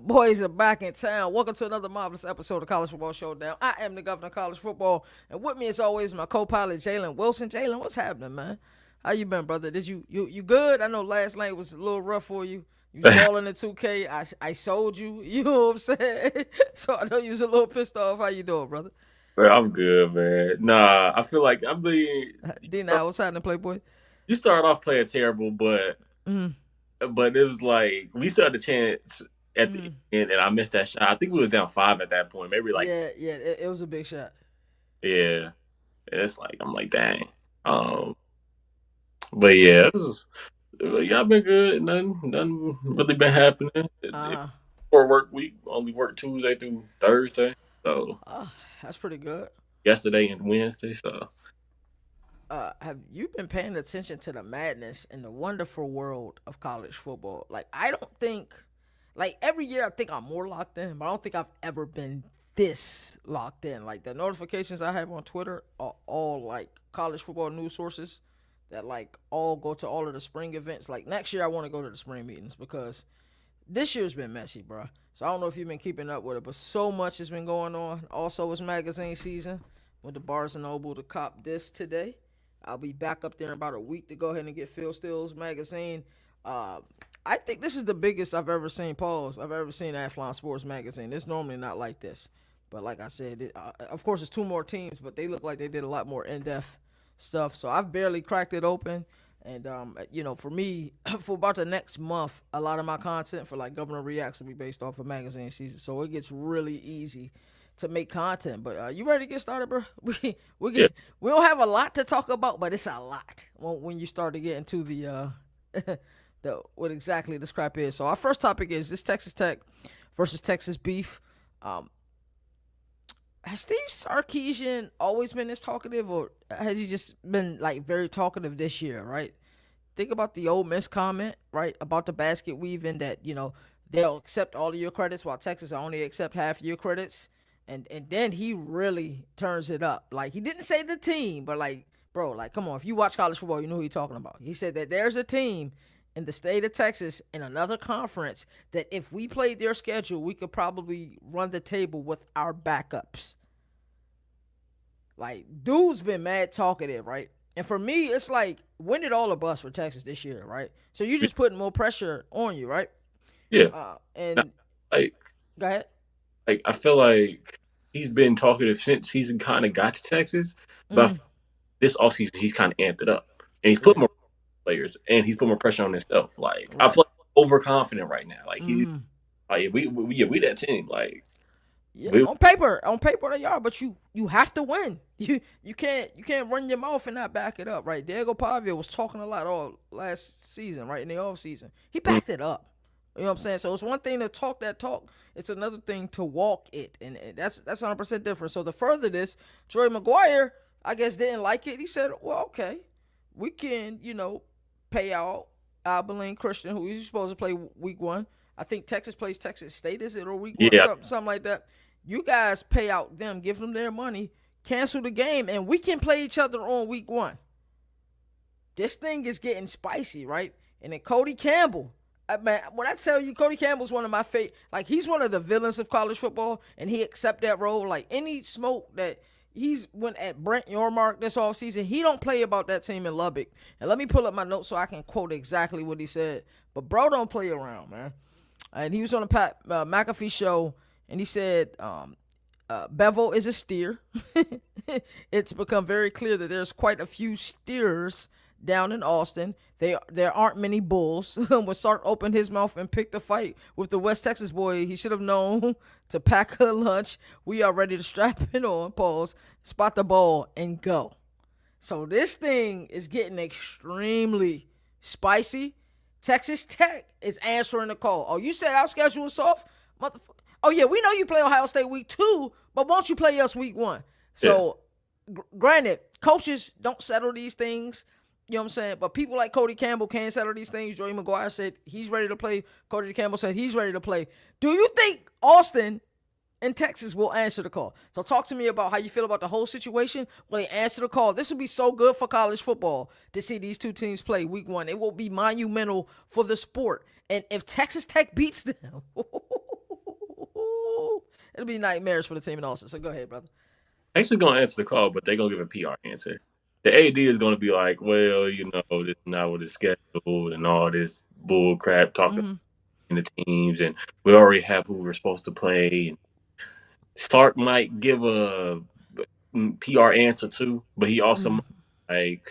boys are back in town. Welcome to another marvelous episode of College Football Showdown. I am the governor of college football, and with me as always, my co-pilot Jalen Wilson. Jalen, what's happening, man? How you been, brother? Did you good? I know last night was a little rough for you. You was balling in 2K. I sold you. You know what I'm saying? So I know you was a little pissed off. How you doing, brother? Man, I'm good, man. Nah, I feel like D9, what's happening, Playboy? you started off playing terrible, but Mm, it was like we still had a chance at the mm. end, and I missed that shot. I think we was down 5 at that point, maybe like Yeah. It was a big shot. yeah. It's like I'm like dang. Um, but yeah, it was yeah. I've been good. Nothing really been happening. Uh, For work week, only work Tuesday through Thursday, so that's pretty good. yesterday and Wednesday. So Have you been paying attention to the madness in the wonderful world of college football? Like, I don't think, like, every year I think I'm more locked in, but I don't think I've ever been this locked in. Like, the notifications I have on Twitter are all, like, college football news sources that, like, all go to all of the spring events. Like, next year I want to go to the spring meetings because this year's been messy, bro. So I don't know if you've been keeping up with it, but so much has been going on. Also, it's magazine season. Went to Barnes& and Noble to cop this today. I'll be back up there in about a week to go ahead and get Phil Steele's magazine. Uh, I think this is the biggest I've ever seen, pause, I've ever seen Athlon Sports magazine. It's normally not like this. But like I said, of course, it's two more teams, but they look like they did a lot more in-depth stuff. So I've barely cracked it open. And, for me, for about the next month, a lot of my content for, like, Governor Reacts will be based off of magazine season. So it gets really easy to make content. But you ready to get started, bro? yeah, We don't have a lot to talk about, but it's a lot when you start to get into the what exactly this crap is. So our first topic is this Texas Tech versus Texas beef. Um, has Steve Sarkisian always been this talkative, or has he just been like very talkative this year? Right? Think about the old Miss comment, right, about the basket weaving that they'll accept all of your credits while Texas only accept half of your credits. And then he really turns it up. Like, he didn't say the team, but, like, bro, like, come on. If you watch college football, you know who he's talking about. He said that there's a team in the state of Texas in another conference that if we played their schedule, we could probably run the table with our backups. Like, dude's been mad talkative, right? And for me, it's like, when did all of us for Texas this year, right? So you're just putting more pressure on you, right? yeah. Now, And like go ahead. I feel like he's been talkative since he's kind of got to Texas, but I feel Mm, like this offseason he's kind of amped it up, and he's put yeah, more players, and he's put more pressure on himself. Like I right. feel like overconfident right now. Like he, Mm. like we that team. Like Yeah, we, on paper they are, but you have to win. You can't run your mouth and not back it up, right? Diego Pavia was talking a lot all last season, right, in the off season. He mm, backed it up. You know what I'm saying? So it's one thing to talk that talk. It's another thing to walk it, and that's 100% different. So to further this, Troy McGuire, I guess, didn't like it. He said, "Well, okay, we can, pay out Abilene Christian, who he's supposed to play week one. I think Texas plays Texas State, is it, or week one, yeah, something like that. You guys pay out them, give them their money, cancel the game, and we can play each other on week one. This thing is getting spicy, right? And then Cody Campbell. Man, when I tell you, Cody Campbell's one of my favorite. Like, he's one of the villains of college football, and he accept that role. Like, any smoke that he's went at Brent Yormark this offseason, he don't play about that team in Lubbock. And let me pull up my notes so I can quote exactly what he said. But bro don't play around, man. And he was on the Pat McAfee Show, and he said, Bevel is a steer. It's become very clear that there's quite a few steers down in Austin. There aren't many bulls. When Sark opened his mouth and picked a fight with the West Texas boy, he should have known to pack a lunch. We are ready to strap it on, pause, spot the ball, and go. So this thing is getting extremely spicy. Texas Tech is answering the call. Oh, you said our schedule is soft? Motherfucker. Oh, yeah, we know you play Ohio State week 2, but won't you play us week 1? yeah, So, granted, coaches don't settle these things. You know what I'm saying? But people like Cody Campbell can settle these things. Joey McGuire said he's ready to play. Cody Campbell said he's ready to play. Do you think Austin and Texas will answer the call? So talk to me about how you feel about the whole situation. Will they answer the call? This will be so good for college football to see these two teams play week 1. It will be monumental for the sport. And if Texas Tech beats them, It'll be nightmares for the team in Austin. So go ahead, brother. Actually going to answer the call, but they're going to give a PR answer. The AD is going to be like, well, this is not what it's scheduled and all this bull crap talking in the teams, and we already have who we're supposed to play. And Sark might give a PR answer too, but he also might, like,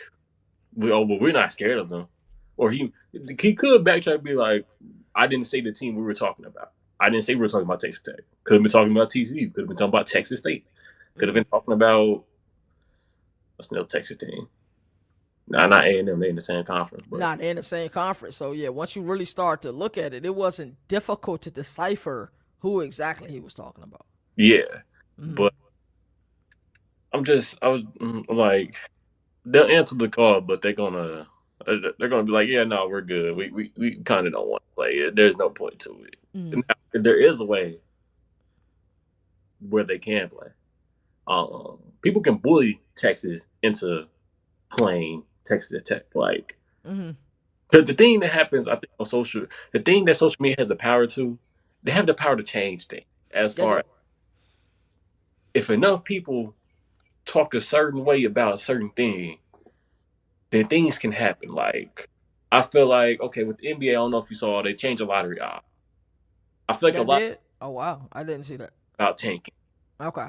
we're not scared of them. Or he could backtrack and be like, I didn't say the team we were talking about. I didn't say we were talking about Texas Tech. Could have been talking about TCU. Could have been talking about Texas State. Could have been talking about what's the Texas team. Nah, not A&M. They're in the same conference. But. Not in the same conference. So, yeah, once you really start to look at it, it wasn't difficult to decipher who exactly he was talking about. Yeah. But I was like, they'll answer the call, but they're gonna be like, yeah, no, we're good. We kind of don't want to play it. There's no point to it. Now, there is a way where they can play. People can bully Texas into playing Texas Tech, like, because the thing that happens, I think, on the thing that social media has the power to, they have the power to change things. As far as if enough people talk a certain way about a certain thing, then things can happen. Like, I feel like, okay, with the NBA, I don't know if you saw, they changed the lottery odds. I feel like a lot. Oh wow, I didn't see that. About tanking. Okay.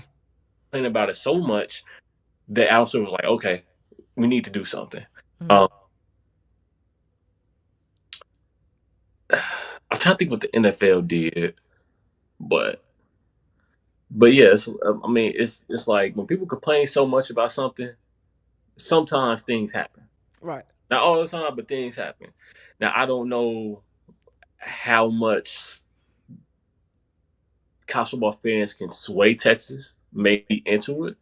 Complaining about it so much that Alistair was like, okay, we need to do something. I'm trying to think what the NFL did, but yes, I mean, it's like when people complain so much about something, sometimes things happen. Right. Not all the time, but things happen. Now, I don't know how much college football fans can sway Texas maybe into it.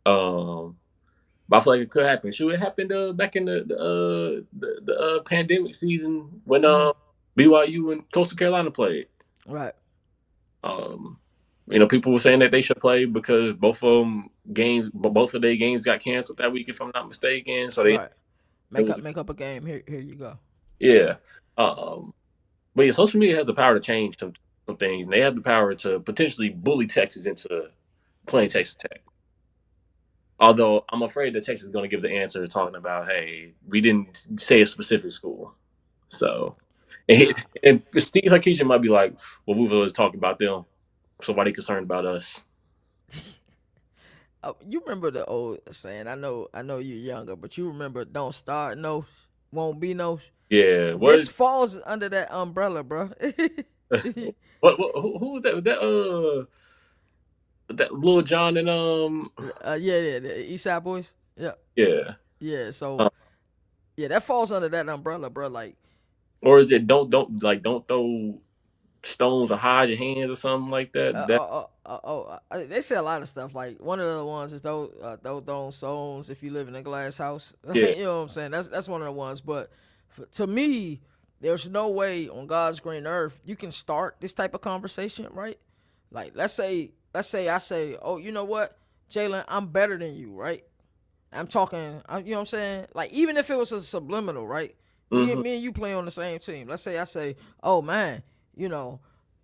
But I feel like it could happen. Should it happened back in the pandemic season when BYU and Coastal Carolina played? Right. People were saying that they should play because both of their games got canceled that week, if I'm not mistaken. So they make up a game. Here you go. Yeah. But yeah, social media has the power to change some things, and they have the power to potentially bully Texas into playing Texas Tech. Although I'm afraid that Texas is going to give the answer talking about, hey, we didn't say a specific school. So, and Steve Sarkisian might be like, well, we've always talked about them, so why are they concerned about us? You remember the old saying? I know you're younger, but you remember, don't start no, won't be no. Yeah. This falls under that umbrella, bro. Who was that? That Lil Jon and the East Side Boys. Yeah. So that falls under that umbrella, bro. Like, or is it don't throw stones or hide your hands or something like that? They say a lot of stuff. Like, one of the ones is don't throw stones if you live in a glass house. Yeah. You know what I'm saying? That's one of the ones. But to me, there's no way on God's green earth you can start this type of conversation, right? Like, let's say I say, oh, you know what, Jalen, I'm better than you, right? I'm talking, you know what I'm saying? Like, even if it was a subliminal, right? Me and you play on the same team. Let's say I say, oh man, you know,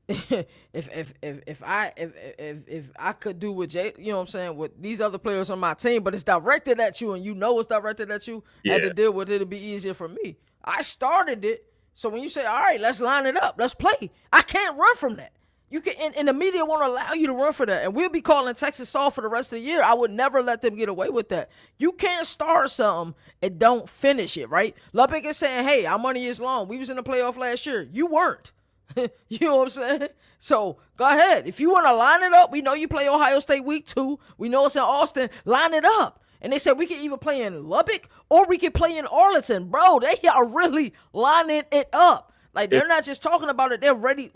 if I could do with Jay, you know what I'm saying, with these other players on my team, but it's directed at you and you know it's directed at you, I had to deal with it, it'll be easier for me. I started it, so when you say, all right, let's line it up, let's play, I can't run from that. You can, and the media won't allow you to run for that. And we'll be calling Texas soft for the rest of the year. I would never let them get away with that. You can't start something and don't finish it, right? Lubbock is saying, hey, our money is long. We was in the playoff last year. You weren't. You know what I'm saying? So go ahead. If you want to line it up, we know you play Ohio State week 2. We know it's in Austin. Line it up. And they said we can either play in Lubbock or we can play in Arlington. Bro, they are really lining it up. Like, they're not just talking about it. They're ready.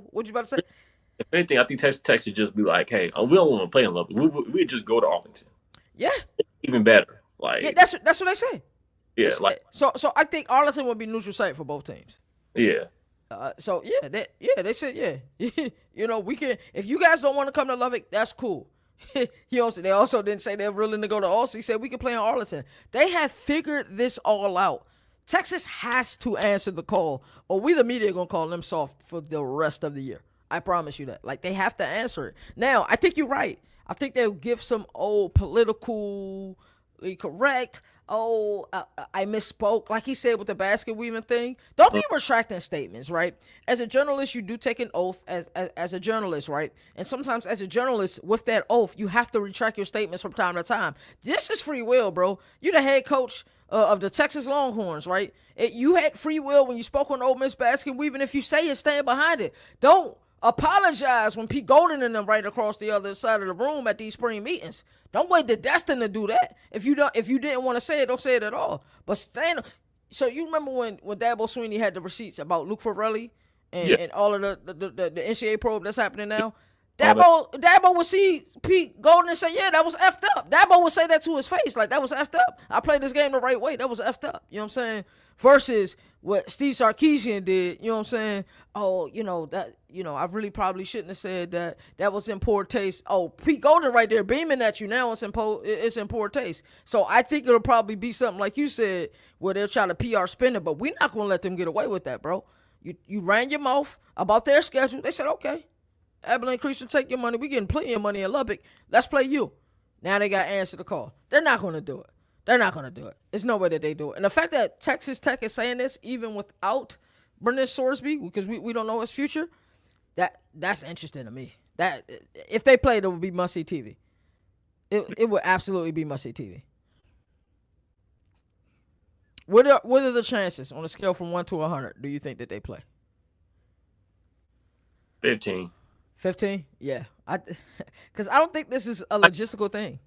What you about to say? If anything, I think Texas should just be like, hey, we don't want to play in Lubbock. We just go to Arlington. Yeah. Even better. Like, yeah, that's what they say. Yeah. So I think Arlington would be neutral site for both teams. Yeah. They said, you know, we can, if you guys don't want to come to Lubbock, that's cool. You know what I'm saying? They also didn't say they're willing to go to Austin. He said we can play in Arlington. They have figured this all out. Texas has to answer the call, or we the media are going to call them soft for the rest of the year. I promise you that. Like, they have to answer it. Now, I think you're right. I think they'll give some old politically correct. Oh, I misspoke. Like he said with the basket weaving thing. Don't be retracting statements, right? As a journalist, you do take an oath as a journalist, right? And sometimes as a journalist, with that oath, you have to retract your statements from time to time. This is free will, bro. You're the head coach of the Texas Longhorns, right? You had free will when you spoke on Ole Miss basket weaving. If you say it, stand behind it. Don't apologize when Pete Golden and them right across the other side of the room at these spring meetings. Don't wait to Destin to do that. If you didn't want to say it, don't say it at all. But stand. So you remember when Dabo Swinney had the receipts about Luke Farrelly and all of the NCAA probe that's happening now? Dabo would see Pete Golden and say, yeah, that was effed up. Dabo would say that to his face, like, that was effed up. I played this game the right way. That was effed up. You know what I'm saying? Versus what Steve Sarkisian did, you know what I'm saying? Oh, I really probably shouldn't have said that. That was in poor taste. Oh, Pete Golden right there beaming at you now. It's in poor taste. So I think it'll probably be something like you said, where they'll try to PR spin it, but we're not going to let them get away with that, bro. You ran your mouth about their schedule. They said, okay, Abilene Christian, take your money. We getting plenty of money in Lubbock. Let's play you. Now they got to answer the call. They're not going to do it. They're not going to do it. There's no way that they do it. And the fact that Texas Tech is saying this, even without Brendan Sorsby, because we don't know his future, that's interesting to me. That if they played, it would be must-see TV. It would absolutely be must-see TV. What are the chances on a scale from 1 to 100? Do you think that they play? 15. 15? Yeah. Because I don't think this is a logistical thing.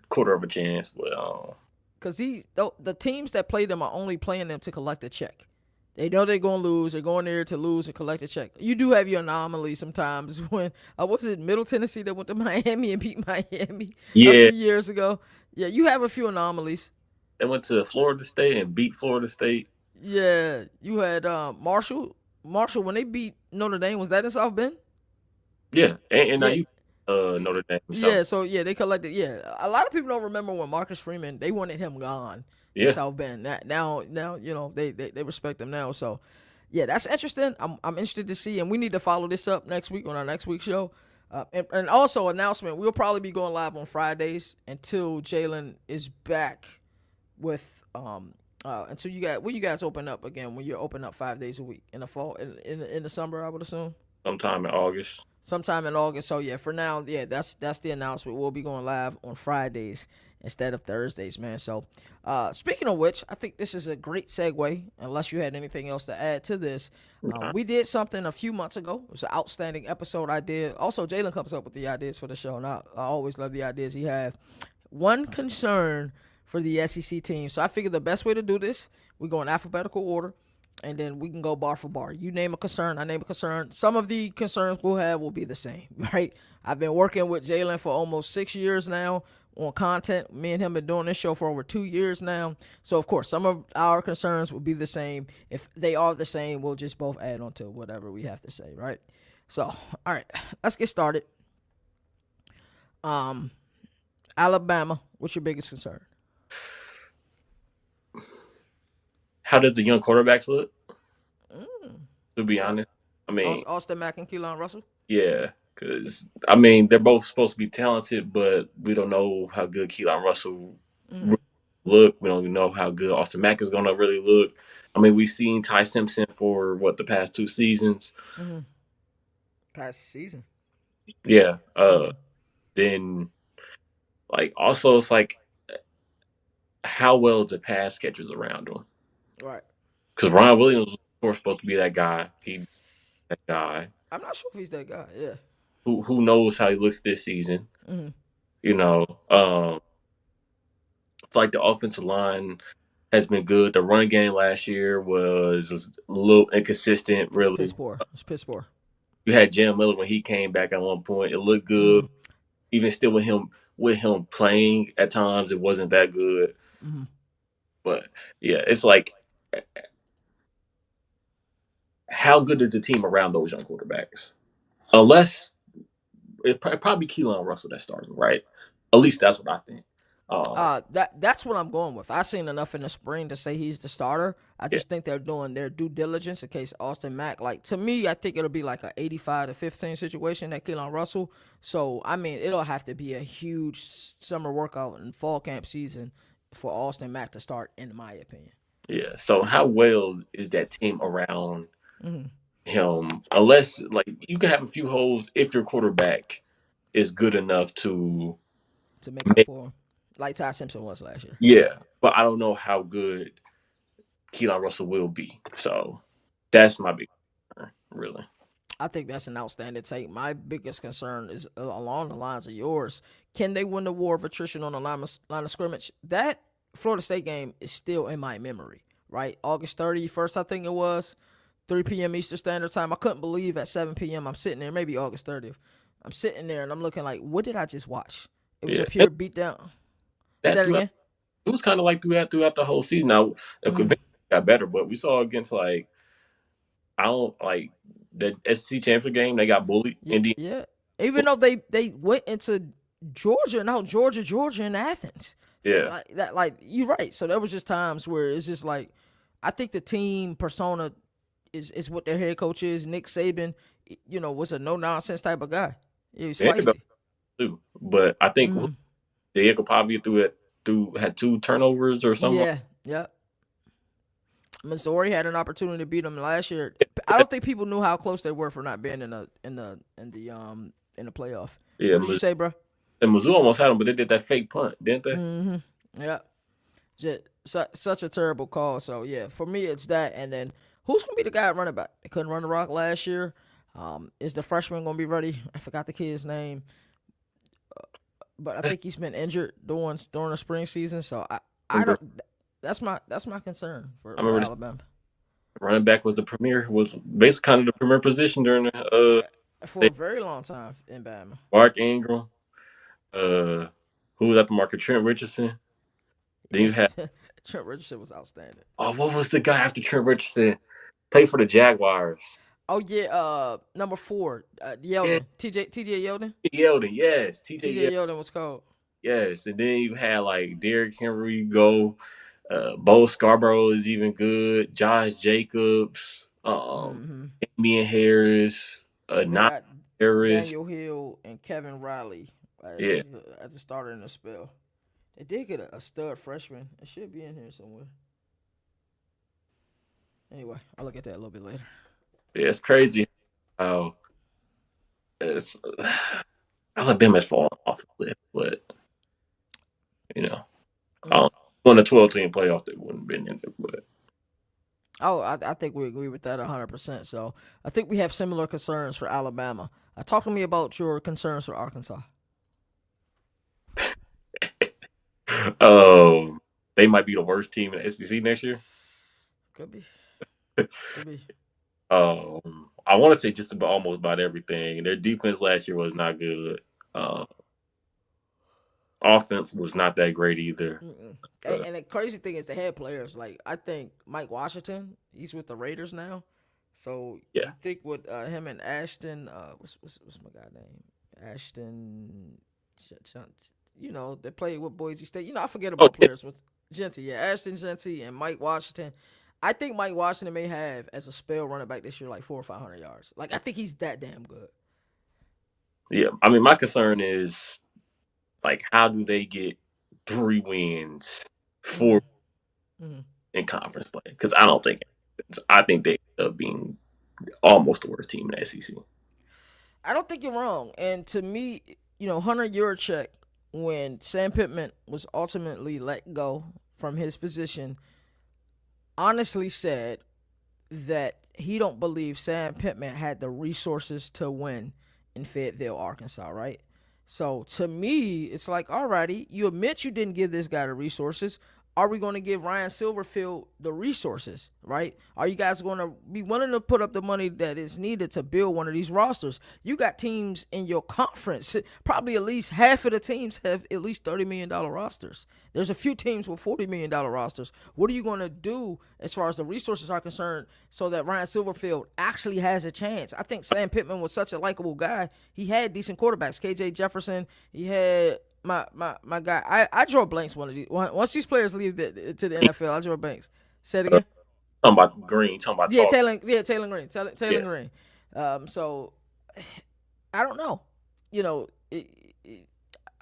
Quarter of a chance, but because the teams that play them are only playing them to collect a check. They know they're going to lose. They're going there to lose and collect a check. You do have your anomalies sometimes. When was it Middle Tennessee that went to Miami and beat Miami a few years ago? Yeah, you have a few anomalies. They went to Florida State and beat Florida State. Yeah, you had Marshall when they beat Notre Dame. Was that in South Bend? Yeah, and now you Notre Dame. Yeah, so they collected. Yeah, a lot of people don't remember when Marcus Freeman, they wanted him gone in South Bend. Now they respect him now. So yeah, that's interesting. I'm interested to see, and we need to follow this up next week on our next week's show. And also announcement, we'll probably be going live on Fridays until Jalen is back with until you guys open up again, when you're open up 5 days a week in the fall, in the summer, I would assume. Sometime in August. So yeah, for now, that's the announcement. We'll be going live on Fridays instead of Thursdays, man. So speaking of which, I think this is a great segue, unless you had anything else to add to this. We did something a few months ago. It was an outstanding episode I did. Also, Jalen comes up with the ideas for the show, and I always love the ideas he has. One concern for the SEC team. So I figured the best way to do this, we go in alphabetical order, and then we can go bar for bar. You name a concern, I name a concern. Some of the concerns we'll have will be the same, right? I've been working with Jalen for almost 6 years now on content. Me and him been doing this show for over 2 years now. So, of course, some of our concerns will be the same. If they are the same, we'll just both add on to whatever we have to say, right? So, all right, let's get started. Alabama, what's your biggest concern? How did the young quarterbacks look? To be honest, I mean, Austin Mack and Keelan Russell. Yeah, because I mean they're both supposed to be talented, but we don't know how good Keelan Russell really look. We don't even know how good Austin Mack is going to really look. I mean, we've seen Ty Simpson for the past 2 seasons. Past season. Yeah. Then, also it's how well is the pass catchers around him? Right. Because Ryan Williams was, of course, supposed to be that guy. That guy. I'm not sure if he's that guy. Yeah. Who knows how he looks this season? You know, the offensive line has been good. The run game last year was a little inconsistent. Really, it's piss poor. You had Jim Miller when he came back at one point. It looked good. Even still with him playing at times, it wasn't that good. But yeah, it's how good is the team around those young quarterbacks? Unless it's probably Keelan Russell that's starting, right? At least that's what I think. That's what I'm going with. I seen enough in the spring to say he's the starter. I Yeah, just think they're doing their due diligence in case Austin Mack. Like to me, I think it'll be like a 85-15 situation at Keelan Russell. So I mean, it'll have to be a huge summer workout and fall camp season for Austin Mack to start, in my opinion. yeah. So how well is that team around him? Unless like you can have a few holes if your quarterback is good enough to To make up make. for him, like Ty Simpson was last year. Yeah, but I don't know how good Keelan Russell will be. So that's my big concern, really. I think that's an outstanding take. My biggest concern is along the lines of yours. Can they win the war of attrition on the line of scrimmage? That Florida State game is still in my memory, right? August 31st, I think it was, 3 p.m. Eastern Standard Time. I couldn't believe at 7 p.m. I'm sitting there, maybe August 30th. I'm sitting there and I'm looking like, what did I just watch? It was Yeah, a pure beatdown. Say that throughout, again? it was kind of like throughout the whole season. Now, Mm-hmm. it got better, but we saw against like I don't like the SEC championship game. They got bullied. Yeah, Indiana. yeah. Even though they went into Georgia, now Georgia in Athens. Yeah, Like that, like you're right. So there was just times where it's just like, I think the team persona is what their head coach is. Nick Saban, was a no nonsense type of guy. He was Vanderbilt feisty. too. But I think Mm, Diego Pavia had 2 turnovers or something. yeah, yeah. Missouri had an opportunity to beat them last year. I don't think people knew how close they were for not being in the playoff. Yeah, What did you say, bro? and Mizzou almost had them, but they did that fake punt, didn't they? Yeah. Just such a terrible call. So yeah, for me it's that. And then who's gonna be the guy at running back? They couldn't run the rock last year. Is the freshman gonna be ready? I forgot the kid's name, but I think he's been injured during the spring season. So I don't. That's my concern I for remember Alabama. running back was basically kind of the premier position during the For a very long time in Bama. Mark Ingram, who was at the market, Trent Richardson. Then you Yeah, had Trent Richardson was outstanding. what was the guy after Trent Richardson? Played for the Jaguars. Oh yeah, number 4, Yeah, Yeldon, TJ Yeldon. Yeldon, yes, TJ TJ Yeldon, Yeldon was called. yes. And then you had like Derrick Henry go. Bo Scarborough is even good. Josh Jacobs, Mm-hmm. Damian Harris, So they Not got Harris. Daniel Hill and Kevin Riley Yeah, as the starter in the spell. They did get a stud freshman. It should be in here somewhere. Anyway, I'll look at that a little bit later. yeah, it's crazy how it's Alabama's falling off a cliff, but you know, I Mm. don't on the 12-team playoff they wouldn't have been in it, but Oh, I think we agree with that 100%. So I think we have similar concerns for Alabama. Talk to me about your concerns for Arkansas. they might be the worst team in the SEC next year. Could be. Could be. I want to say just about almost about everything. Their defense last year was not good. Offense was not that great either. And the crazy thing is they had players like, I think Mike Washington. He's with the Raiders now. So Yeah, you think with him and Ashton, what's my guy name? Ashton, they played with Boise State. I forget oh about yeah, players with Genty. Yeah, Ashton Genty and Mike Washington. I think Mike Washington may have as a spell running back this year like 400 or 500 yards. Like I think he's that damn good. yeah. I mean, my concern is like how do they get 3 wins, Mm-hmm. 4 Mm-hmm. in conference play? Because I don't think I think they end up being almost the worst team in the SEC. I don't think you're wrong. And to me, Hunter Yurachek, when Sam Pittman was ultimately let go from his position, honestly said that he don't believe Sam Pittman had the resources to win in Fayetteville, Arkansas, right? So to me, it's like, alrighty, you admit you didn't give this guy the resources. Are we going to give Ryan Silverfield the resources, right? Are you guys going to be willing to put up the money that is needed to build one of these rosters? You got teams in your conference, probably at least half of the teams have at least $30 million rosters. There's a few teams with $40 million rosters. What are you going to do as far as the resources are concerned so that Ryan Silverfield actually has a chance? I think Sam Pittman was such a likable guy. He had decent quarterbacks. KJ Jefferson, he had my guy. I draw blanks once these players leave to the NFL. I draw blanks. Say it again. Talking about Green. Talking about Yeah, Talk. Taylor Green. Taylor Green. So I don't know.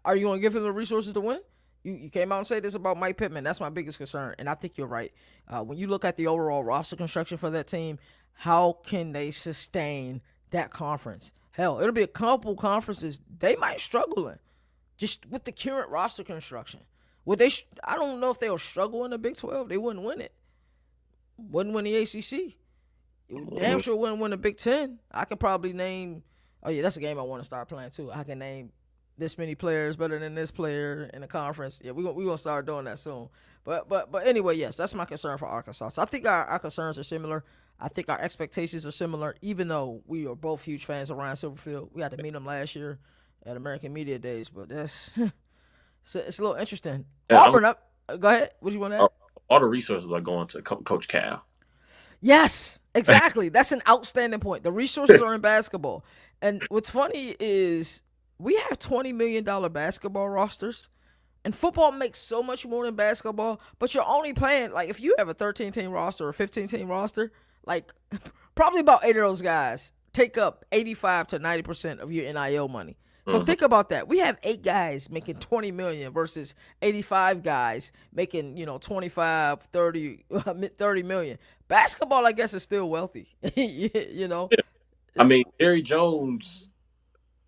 Are you going to give him the resources to win? You came out and said this about Mike Pittman. That's my biggest concern, and I think you're right. When you look at the overall roster construction for that team, how can they sustain that conference? Hell, it'll be a couple conferences they might struggle in, just with the current roster construction. Would they? I don't know if they'll struggle in the Big 12. They wouldn't win it. Wouldn't win the ACC. Damn sure wouldn't win the Big 10. I could probably name. Oh yeah, that's a game I want to start playing too. I can name this many players better than this player in the conference. Yeah, we gonna start doing that soon. But anyway, yes, that's my concern for Arkansas. So I think our concerns are similar. I think our expectations are similar, even though we are both huge fans of Ryan Silverfield. We got to meet him last year at American Media Days, but that's it's a little interesting. Yeah, Auburn up. Go ahead. What do you want to add? All the resources are going to Coach Cal. Yes, exactly. That's an outstanding point. The resources are in basketball. And what's funny is we have $20 million basketball rosters, and football makes so much more than basketball, but you're only playing, like, if you have a 13-team roster or a 15-team roster, like, probably about 8 of those guys take up 85 to 90% of your NIL money. So think about that. We have 8 guys making $20 million versus 85 guys making, 25, 30, $30 million. Basketball, I guess, is still wealthy. Yeah. I mean, Jerry Jones,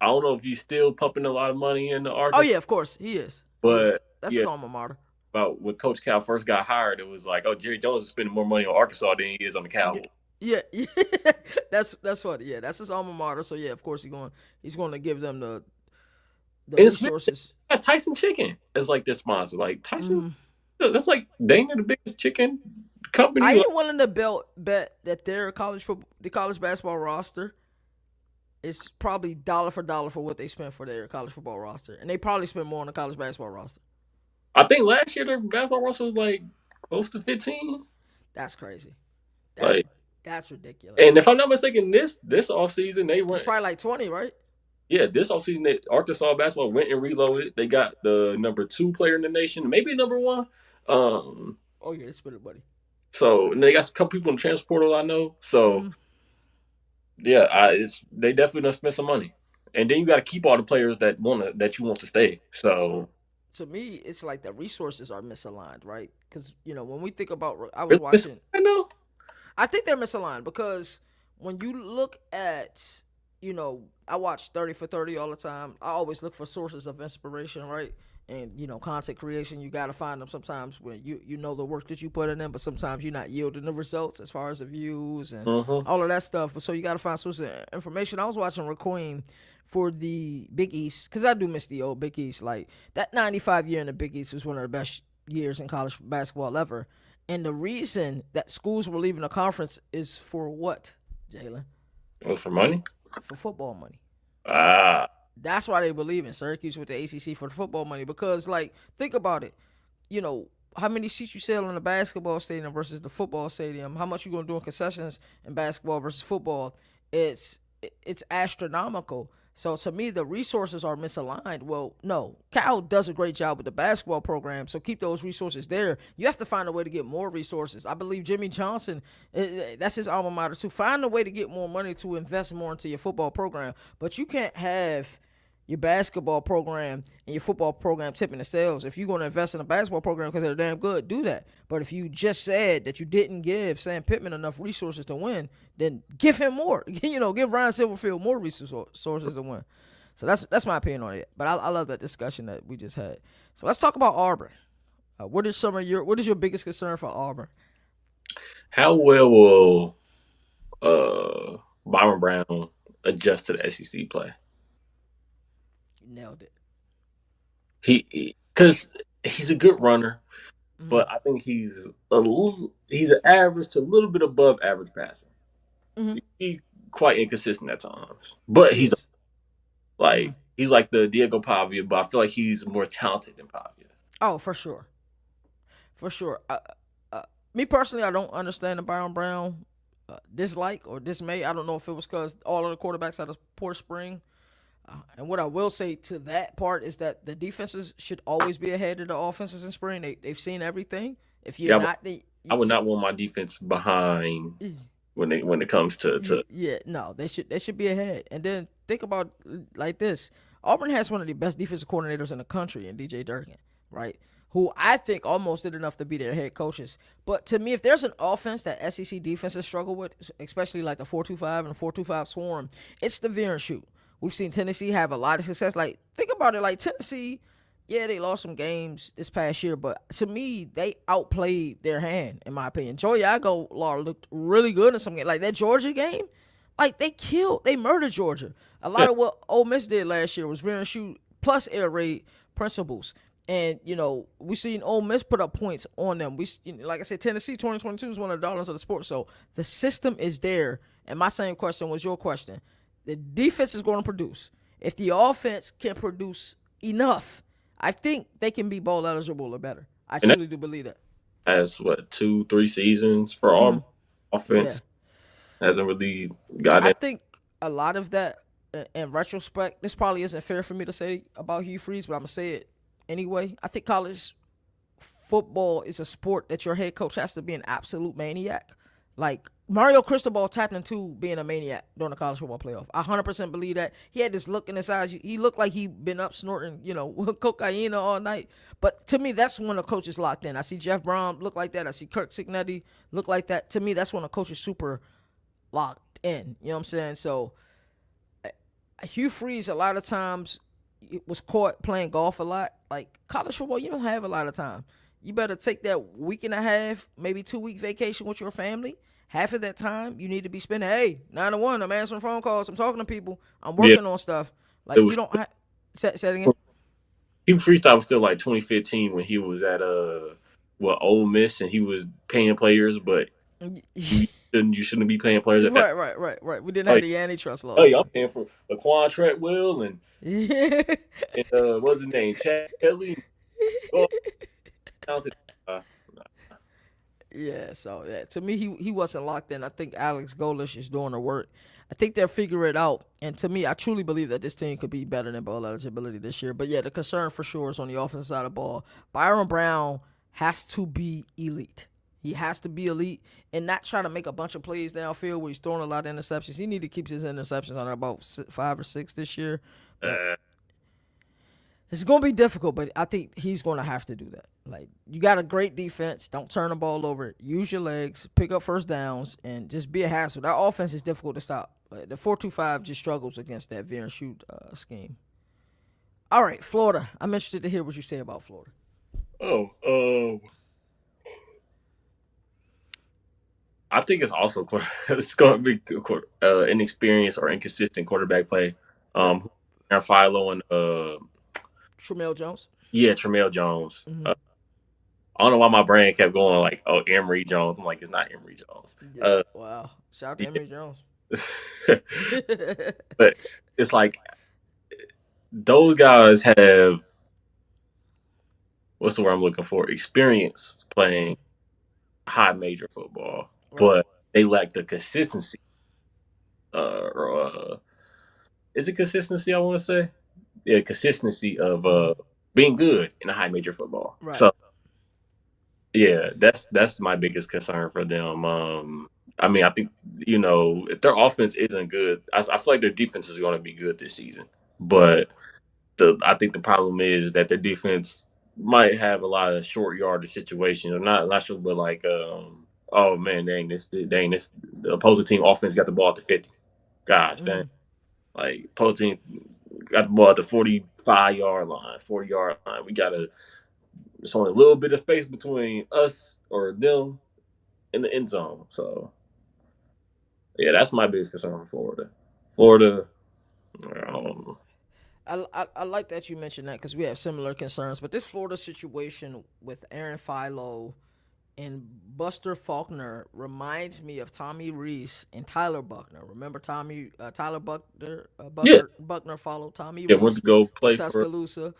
I don't know if he's still pumping a lot of money into Arkansas. Oh, yeah, of course. He is. But that's his alma mater. But when Coach Cal first got hired, it was like, oh, Jerry Jones is spending more money on Arkansas than he is on the Cowboys. Yeah. that's funny. Yeah, that's his alma mater. So yeah, of course he's going to give them the resources. Tyson Chicken is like their sponsor. Like Tyson, that's like they're the biggest chicken company. I ain't willing to bet that the college basketball roster is probably dollar for dollar for what they spent for their college football roster, and they probably spent more on the college basketball roster. I think last year their basketball roster was like close to 15. That's crazy. That's ridiculous. And if I'm not mistaken, this offseason they went. It's probably like 20, right? Yeah, this offseason Arkansas basketball went and reloaded. They got the number 2 player in the nation, maybe number 1. Oh yeah, it's been it, buddy. So and they got a couple people in the transfer portal I know. So yeah, they definitely done spent some money. And then you got to keep all the players that you want to stay. So to me, it's like the resources are misaligned, right? Because when we think about, I was watching. I think they're misaligned because when you look at, I watch 30 for 30 all the time. I always look for sources of inspiration, right? And, content creation, you got to find them sometimes when you know the work that you put in them, but sometimes you're not yielding the results as far as the views and all of that stuff. So you got to find sources of information. I was watching Raheem for the Big East because I do miss the old Big East. Like, that 95 year in the Big East was one of the best years in college basketball ever. And the reason that schools were leaving the conference is for what, Jalen? It was for money? For football money. That's why they believe in Syracuse with the ACC for the football money. Because, think about it. How many seats you sell in the basketball stadium versus the football stadium? How much you going to do in concessions in basketball versus football? It's astronomical. So, to me, the resources are misaligned. Well, no. Cal does a great job with the basketball program, so keep those resources there. You have to find a way to get more resources. I believe Jimmy Johnson, that's his alma mater, too. Find a way to get more money to invest more into your football program. But you can't have your basketball program and your football program tipping the scales. If you're going to invest in a basketball program because they're damn good, do that. But if you just said that you didn't give Sam Pittman enough resources to win, then give him more. Give Ryan Silverfield more resources to win. So that's my opinion on it. But I love that discussion that we just had. So let's talk about Auburn. What is your biggest concern for Auburn? How well will Byron Brown adjust to the SEC play? Nailed it. Because he's a good runner, but I think he's an average to a little bit above average passer. He's quite inconsistent at times, but he's like the Diego Pavia, but I feel like he's more talented than Pavia. Oh, for sure. Me personally, I don't understand the Byron Brown dislike or dismay. I don't know if it was because all of the quarterbacks had a poor spring. And what I will say to that part is that the defenses should always be ahead of the offenses in spring. They've seen everything. If you're Yeah, not, I would not want my defense behind when it comes to. yeah, no, they should be ahead. And then think about like this: Auburn has one of the best defensive coordinators in the country, in DJ Durkin, right? Who I think almost did enough to be their head coaches. But to me, if there's an offense that SEC defenses struggle with, especially like the 4-2-5 and 4-2-5 swarm, it's the veer and shoot. We've seen Tennessee have a lot of success. Like, think about it. Like, Tennessee, yeah, they lost some games this past year, but to me, they outplayed their hand, in my opinion. Joey Aguilar looked really good in some game. Like, that Georgia game, like, they murdered Georgia. A lot of what Ole Miss did last year was veer and shoot plus air raid principles. And, we seen Ole Miss put up points on them. Like I said, Tennessee 2022 is one of the darlings of the sport. So the system is there. And my same question was your question. The defense is going to produce. If the offense can produce enough, I think they can be bowl eligible or better. I truly do believe that. As 2-3 seasons for Auburn offense hasn't really got it. I think a lot of that, in retrospect, this probably isn't fair for me to say about Hugh Freeze, but I'm going to say it anyway. I think college football is a sport that your head coach has to be an absolute maniac. Like, Mario Cristobal tapped into being a maniac during the college football playoff. I 100% believe that. He had this look in his eyes. He looked like he'd been up snorting, cocaine all night. But to me, that's when the coach is locked in. I see Jeff Brown look like that. I see Kirk Signetti look like that. To me, that's when the coach is super locked in. You know what I'm saying? So, Hugh Freeze, a lot of times, was caught playing golf a lot. Like, college football, you don't have a lot of time. You better take that week and a half, maybe 2-week vacation with your family. Half of that time, you need to be spending, 9-1, I'm answering phone calls, I'm talking to people, I'm working on stuff. Like, you don't have... Say it again? He freestyle was still like 2015 when he was at Ole Miss and he was paying players, but you shouldn't be paying players at that. Right. We didn't have the antitrust laws. Hey, I'm paying for Laquan Treadwell and what's his name? Chad Kelly. Yeah, so to me, he wasn't locked in. I think Alex Golish is doing the work. I think they'll figure it out. And to me, I truly believe that this team could be better than bowl eligibility this year. But yeah, the concern for sure is on the offensive side of the ball. Byron Brown has to be elite. He has to be elite and not try to make a bunch of plays downfield where he's throwing a lot of interceptions. He need to keep his interceptions on about 5 or 6 this year. It's going to be difficult, but I think he's going to have to do that. Like, you got a great defense. Don't turn the ball over. Use your legs. Pick up first downs, and just be a hassle. That offense is difficult to stop. The 4-2-5 just struggles against that veer and shoot scheme. All right, Florida. I'm interested to hear what you say about Florida. I think it's also it's going to be inexperienced or inconsistent quarterback play. Philo and Tramel Jones. Yeah, Tramel Jones. Mm-hmm. I don't know why my brain kept going like, Emory Jones. I'm like, it's not Emory Jones. Yeah, wow. Shout out to Emory Jones. But it's like those guys have, what's the word I'm looking for? Experience playing high major football, but they lack the consistency. Is it consistency? I want to say, consistency of being good in a high major football. Right. So, yeah, that's my biggest concern for them. I mean, I think if their offense isn't good, I feel like their defense is going to be good this season. But I think the problem is that their defense might have a lot of short yardage situations. I'm not sure, but like, oh man, dang this, the opposing team offense got the ball at the 50. Gosh, dang. Like, opposing team got the ball at the 45-yard line, 40-yard line. There's only a little bit of space between us or them in the end zone. So, yeah, that's my biggest concern for Florida. I like that you mentioned that because we have similar concerns. But this Florida situation with Aaron Philo and Buster Faulkner reminds me of Tommy Reese and Tyler Buckner. Remember Tyler Buckner? Buckner followed Tommy Reese. Went to go play for Tuscaloosa.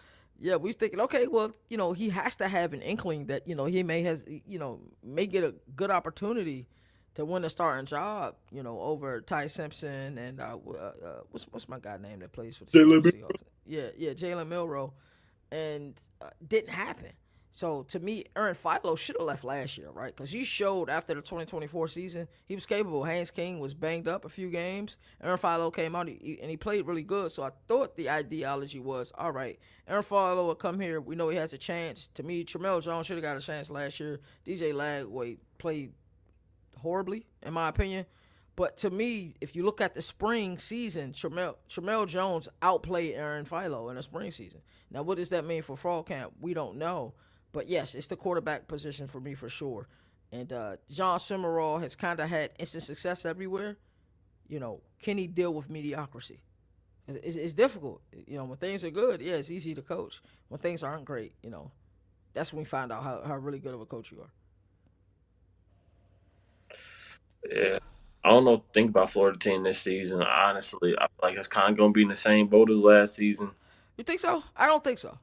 Yeah, we was thinking, okay, well, he has to have an inkling that, he may get a good opportunity to win the starting job, over Ty Simpson and what's my guy name that plays for the Seahawks? Yeah, Jalen Milroe, and didn't happen. So to me, Aaron Philo should have left last year, right? Because he showed after the 2024 season he was capable. Haynes King was banged up a few games. Aaron Philo came out and he played really good. So I thought the ideology was, all right, Aaron Philo will come here. We know he has a chance. To me, Tramel Jones should have got a chance last year. DJ Lagway played horribly, in my opinion. But to me, if you look at the spring season, Tramel Jones outplayed Aaron Philo in the spring season. Now, what does that mean for fall camp? We don't know. But, yes, it's the quarterback position for me for sure. And John Summerall has kind of had instant success everywhere. Can he deal with mediocrity? It's difficult. When things are good, yeah, it's easy to coach. When things aren't great, that's when we find out how really good of a coach you are. Yeah. I don't know think about Florida team this season. Honestly, I feel like it's kind of going to be in the same boat as last season. You think so? I don't think so.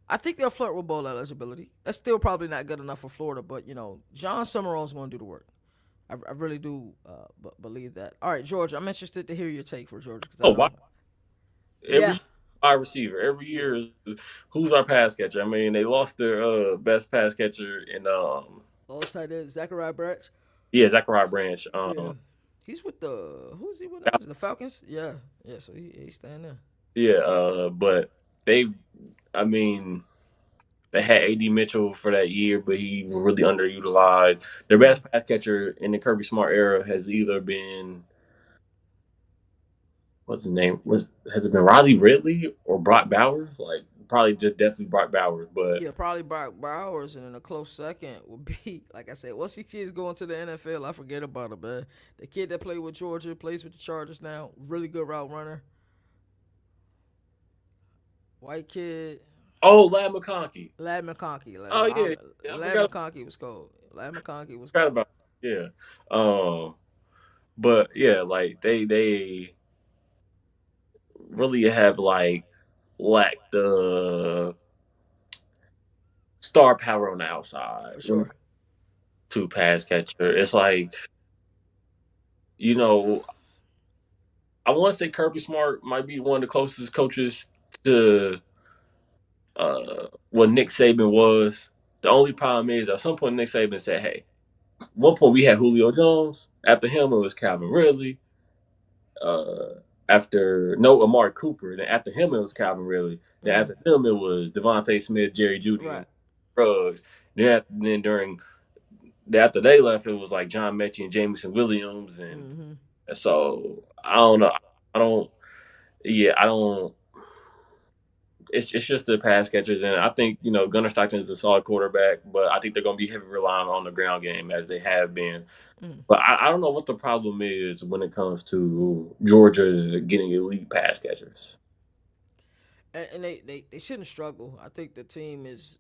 I think they'll flirt with bowl eligibility. That's still probably not good enough for Florida, but, John Summerall's going to do the work. I really do believe that. All right, Georgia, I'm interested to hear your take for Georgia. Wow. Every wide receiver, every year, who's our pass catcher? I mean, they lost their best pass catcher in Lost tight end, Zachariah Branch. Yeah, Zachariah Branch. Yeah. He's with who's he with? The Falcons? Yeah. Yeah, so he's staying there. Yeah, but they had A.D. Mitchell for that year, but he was really underutilized. Their best pass catcher in the Kirby Smart era has either been what's his name? Has it been Riley Ridley or Brock Bowers? Like probably just definitely Brock Bowers, but yeah, probably Brock Bowers, and in a close second would be, like I said, once these kids go into the NFL, I forget about him, man. The kid that played with Georgia plays with the Chargers now, really good route runner. White kid. Oh, Ladd McConkey. Ladd McConkey. Ladd McConkey was cold. Ladd McConkey was cold. About yeah. But yeah, like they really have lacked the star power on the outside. For sure. To pass catcher. It's like, I want to say Kirby Smart might be one of the closest coaches to what Nick Saban was. The only problem is at some point Nick Saban said, hey, at one point we had Julio Jones. After him it was Calvin Ridley. Amari Cooper. Then after him it was Calvin Ridley. Then after them it was Devontae Smith, Jerry Jeudy, right. Ruggs. Then after they left it was like John Mechie and Jameson Williams, and so I don't know. It's just the pass catchers, and I think Gunnar Stockton is a solid quarterback, but I think they're going to be heavy relying on the ground game as they have been. But I don't know what the problem is when it comes to Georgia getting elite pass catchers. And they shouldn't struggle. I think the team is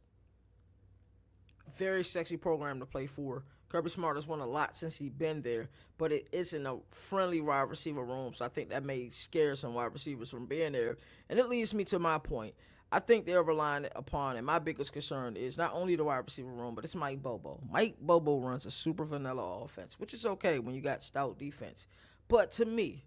a very sexy program to play for. Kirby Smart has won a lot since he's been there, but it isn't a friendly wide receiver room, so I think that may scare some wide receivers from being there. And it leads me to my point. I think they're relying upon, and my biggest concern is not only the wide receiver room, but it's Mike Bobo. Mike Bobo runs a super vanilla offense, which is okay when you got stout defense. But to me,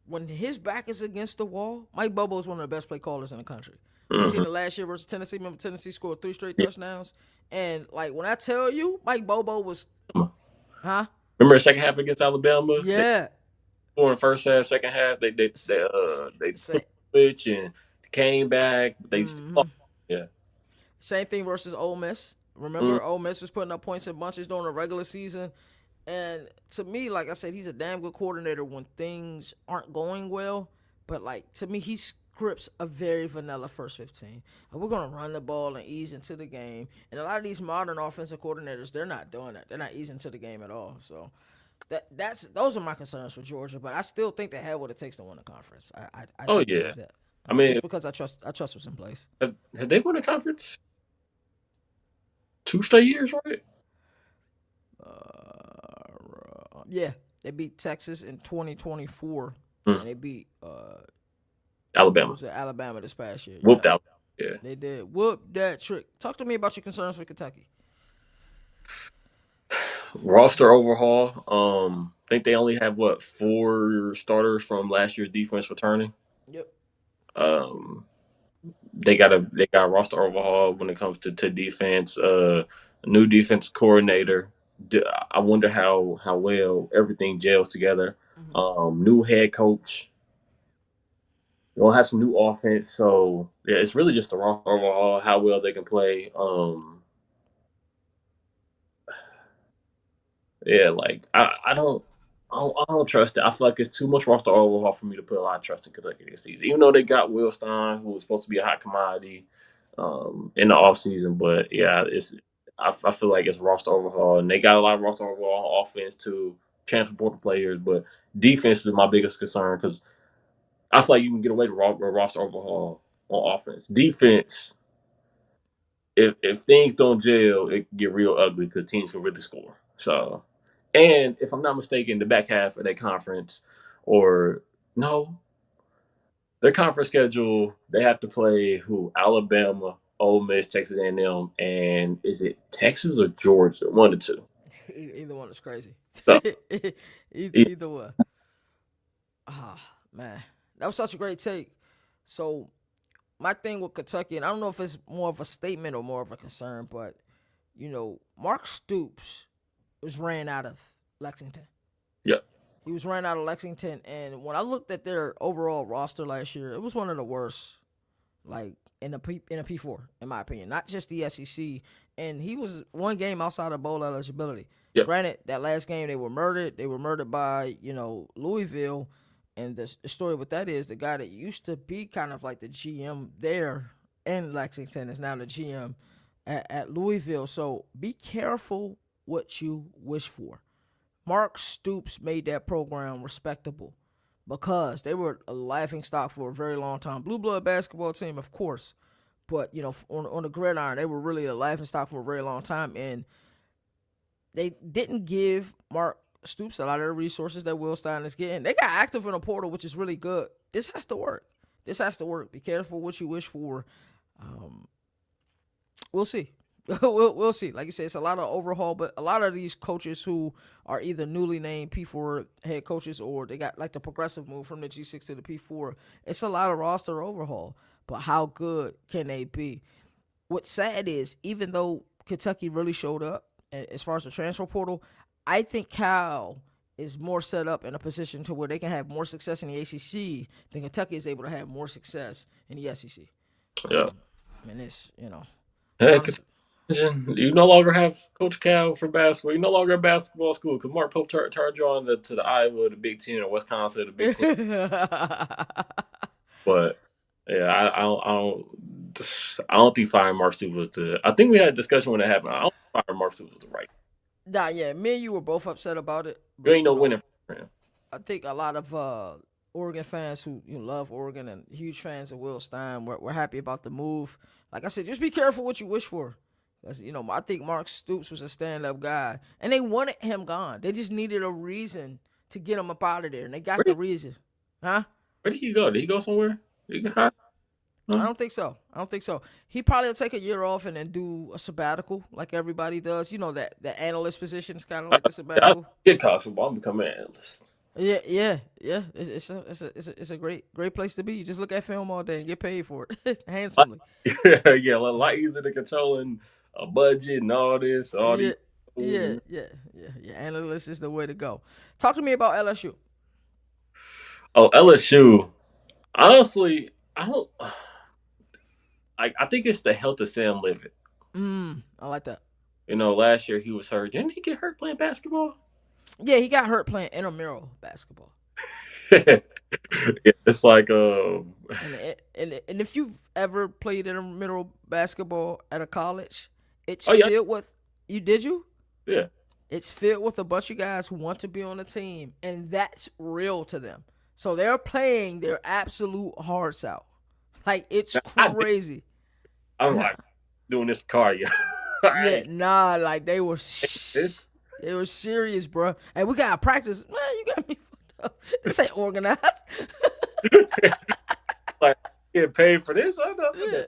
when his back is against the wall, Mike Bobo is one of the best play callers in the country. You seen it last year versus Tennessee. Remember Tennessee scored 3 straight touchdowns? And, when I tell you, Mike Bobo was Huh? Remember the second half against Alabama? Yeah. For the first half, second half, they switch and came back. Yeah. Same thing versus Ole Miss. Remember, Ole Miss was putting up points in bunches during the regular season. And to me, like I said, he's a damn good coordinator when things aren't going well. But, to me, he scripts a very vanilla first 15. And we're going to run the ball and ease into the game. And a lot of these modern offensive coordinators, they're not doing that. They're not easing into the game at all. So those are my concerns for Georgia. But I still think they have what it takes to win a conference. I yeah. That. I mean, just because I trust what's in place. Have they won a conference 2 straight years, right? Yeah, they beat Texas in 2024, and they beat Alabama. Alabama this past year. Whooped out. Yeah, they did. Whoop that trick. Talk to me about your concerns for Kentucky. Roster overhaul. I think they only have what 4 starters from last year's defense returning. Yep. Um, they got a roster overhaul when it comes to defense. New defense coordinator. I wonder how well everything gels together. Mm-hmm. New head coach. We'll have some new offense. So yeah, it's really just a roster overhaul. How well they can play. Yeah, like I don't trust it. I feel like it's too much roster overhaul for me to put a lot of trust in Kentucky this season. Even though they got Will Stein, who was supposed to be a hot commodity in the offseason. But yeah, I feel like it's roster overhaul, and they got a lot of roster overhaul on offense too, transfer portal players. But defense is my biggest concern because I feel like you can get away with roster overhaul on offense. Defense, if things don't gel, it can get real ugly because teams can really score. So, and if I'm not mistaken, the back half of that conference, or no, their conference schedule, they have to play who? Alabama, Ole Miss, Texas A&M, and is it Texas or Georgia? One of the two. Either one is crazy. So, Either one. Ah, man, that was such a great take. So my thing with Kentucky, and I don't know if it's more of a statement or more of a concern, but Mark Stoops was ran out of Lexington. yeah, He was ran out of Lexington, and when I looked at their overall roster last year, it was one of the worst, like in a P4, in my opinion. Not just the SEC, and he was one game outside of bowl eligibility. yeah, Granted, that last game they were murdered. They were murdered by Louisville, and the story with that is the guy that used to be kind of like the GM there in Lexington is now the GM at Louisville. So be careful what you wish for. Mark Stoops made that program respectable because they were a laughing stock for a very long time. Blue blood basketball team, of course, but on the gridiron, they were really a laughing stock for a very long time, and they didn't give Mark Stoops a lot of the resources that Will Stein is getting. They got active in a portal, which is really good. This has to work. Be careful what you wish for. We'll see. we'll see. Like you said, it's a lot of overhaul, but a lot of these coaches who are either newly named P4 head coaches or they got like the progressive move from the G6 to the P4. It's a lot of roster overhaul, but how good can they be? What's sad is even though Kentucky really showed up as far as the transfer portal, I think Cal is more set up in a position to where they can have more success in the ACC than Kentucky is able to have more success in the SEC. yeah. And it's, Hey, honestly. you no longer have Coach Cal for basketball. You no longer have basketball school because Mark Pope turned you on to the Iowa, the Big Ten, or Wisconsin, the Big Ten. But yeah, I don't think firing Mark Stoops was the. I think we had a discussion when it happened. I don't think firing Mark Stoops was the right. Nah, yeah, me and you were both upset about it. You But, ain't no winning for him. I think a lot of Oregon fans who love Oregon and huge fans of Will Stein were happy about the move. Like I said, just be careful what you wish for. I think Mark Stoops was a stand-up guy, and they wanted him gone. They just needed a reason to get him up out of there, and they got the reason. Huh? Where did he go? Did he go somewhere? Did he get hot? I don't think so. He probably will take a year off and then do a sabbatical like everybody does. That the analyst position is kind of like the sabbatical. Get college football. I'm becoming an analyst. Yeah. It's a great place to be. You just look at film all day and get paid for it handsomely. Yeah, a lot easier to controlling a budget and all this. Yeah. Analyst is the way to go. Talk to me about LSU. Oh, LSU. Honestly, I don't. I think it's the health of Sam Levitt. I like that. Last year he was hurt. Didn't he get hurt playing basketball? Yeah, he got hurt playing intramural basketball. Yeah, it's like And if you've ever played intramural basketball at a college, it's yeah. filled with did you? Yeah. It's filled with a bunch of guys who want to be on the team, and that's real to them. So they're playing their absolute hearts out. Like, it's crazy. I'm like doing this for cardio. Yeah, nah, like they were serious, bro. Hey, we gotta practice. Man, you got me fucked up. This ain't organized. Like, get paid for this? I know. Yeah.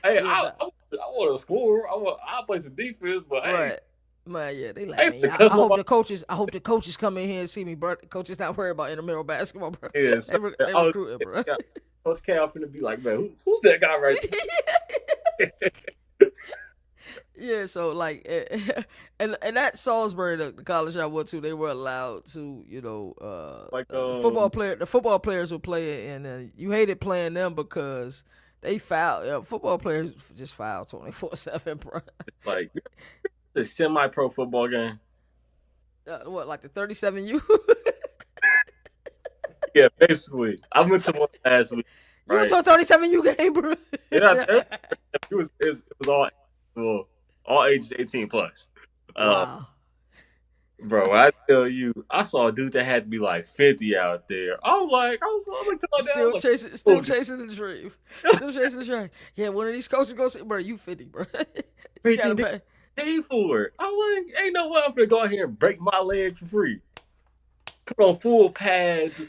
Hey, I want to score. I play some defense, but Right. Man, yeah, they like Hey, me. I because hope nobody the coaches. I hope the coaches come in here and see me, bro. The coaches not worried about intramural basketball, bro. is. They I was, recruiting, bro. yeah, Coach K, I'm finna be like, man, who's that guy right there? Yeah, so like, and that Salisbury, the college I went to, they were allowed to, Like, the football players would play, and you hated playing them because they foul. Football players just foul 24/7, bro. like the semi-pro football game. What, like the 37U? Yeah, basically. I went to one last week. You went Right? to a 37U game, bro? Yeah, it was all ages 18 plus. Uh, Wow. bro, I tell you, I saw a dude that had to be like 50 out there. I was like, to my dad, Still like, chasing, still chasing the dream. Still chasing the dream. Yeah, one of these coaches go say, bro, you 50, bro. You gotta 15 pay. pay for it. I'm like, ain't no way I'm gonna go out here and break my leg for free. Put on full pads,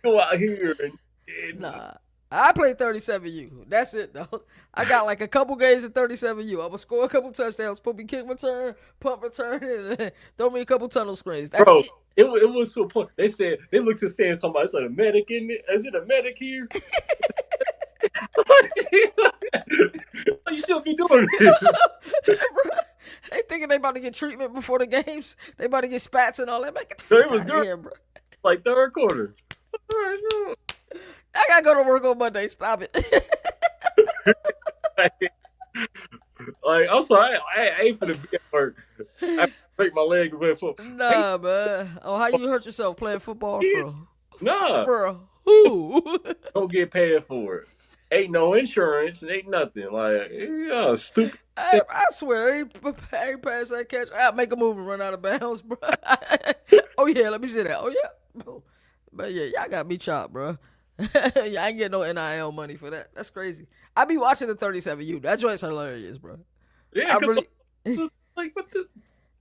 go out here and Nah. I played 37U. That's it, though. I got like a couple games at 37U. I would score a couple touchdowns, put me kick return, punt return, and throw me a couple tunnel screens. That's bro, it. it was to a point. They said they looked to stand somebody. Is a medic in it? Is it a medic here? You shouldn't be doing this. They thinking they about to get treatment before the games. They about to get spats and all that. Man, get the No, it fuck was out good. of here, bro. Like third quarter. All right, no. I gotta go to work on Monday. Stop it. Like, I'm sorry, I ain't finna be at work. I break my leg and play football. Nah, man. Oh, how you hurt yourself playing football Nah, for who? don't get paid for it. Ain't no insurance, ain't nothing. Like, yeah, stupid. I swear, every pass I catch, I make a move and run out of bounds, bro. Oh yeah, let me see that. Oh yeah, but yeah, y'all got me chopped, bro. Yeah, I ain't getting no NIL money for that. That's crazy. I be watching the 37U. That joint's hilarious, bro. Yeah, I really, like what the.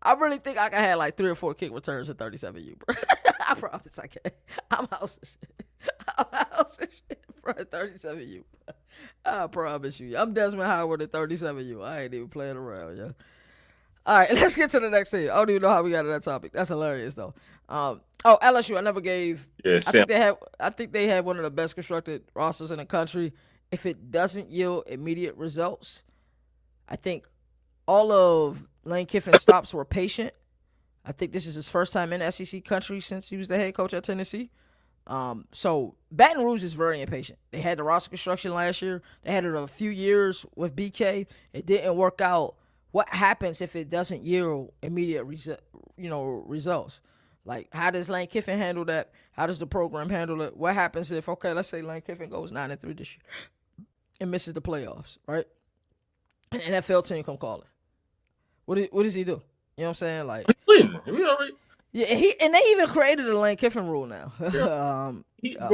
I really think I can have like 3 or 4 kick returns at 37U, bro. I promise I can. I'm house of shit. I'm house of shit, bro. 37U. Bro. I promise you. I'm Desmond Howard at 37U. I ain't even playing around, yeah. All right, let's get to the next thing. I don't even know how we got to that topic. That's hilarious, though. LSU. I never gave. Yeah, I think they had one of the best constructed rosters in the country. If it doesn't yield immediate results, I think all of Lane Kiffin's stops were patient. I think this is his first time in SEC country since he was the head coach at Tennessee. So Baton Rouge is very impatient. They had the roster construction last year. They had it a few years with BK. It didn't work out. What happens if it doesn't yield immediate results? Like, how does Lane Kiffin handle that? How does the program handle it? What happens if, okay, let's say Lane Kiffin goes 9-3 this year and misses the playoffs, right? And an NFL team come calling. What does he do? You know what I'm saying? Like, leaving. We already. yeah, and they even created a Lane Kiffin rule now. Yeah. He a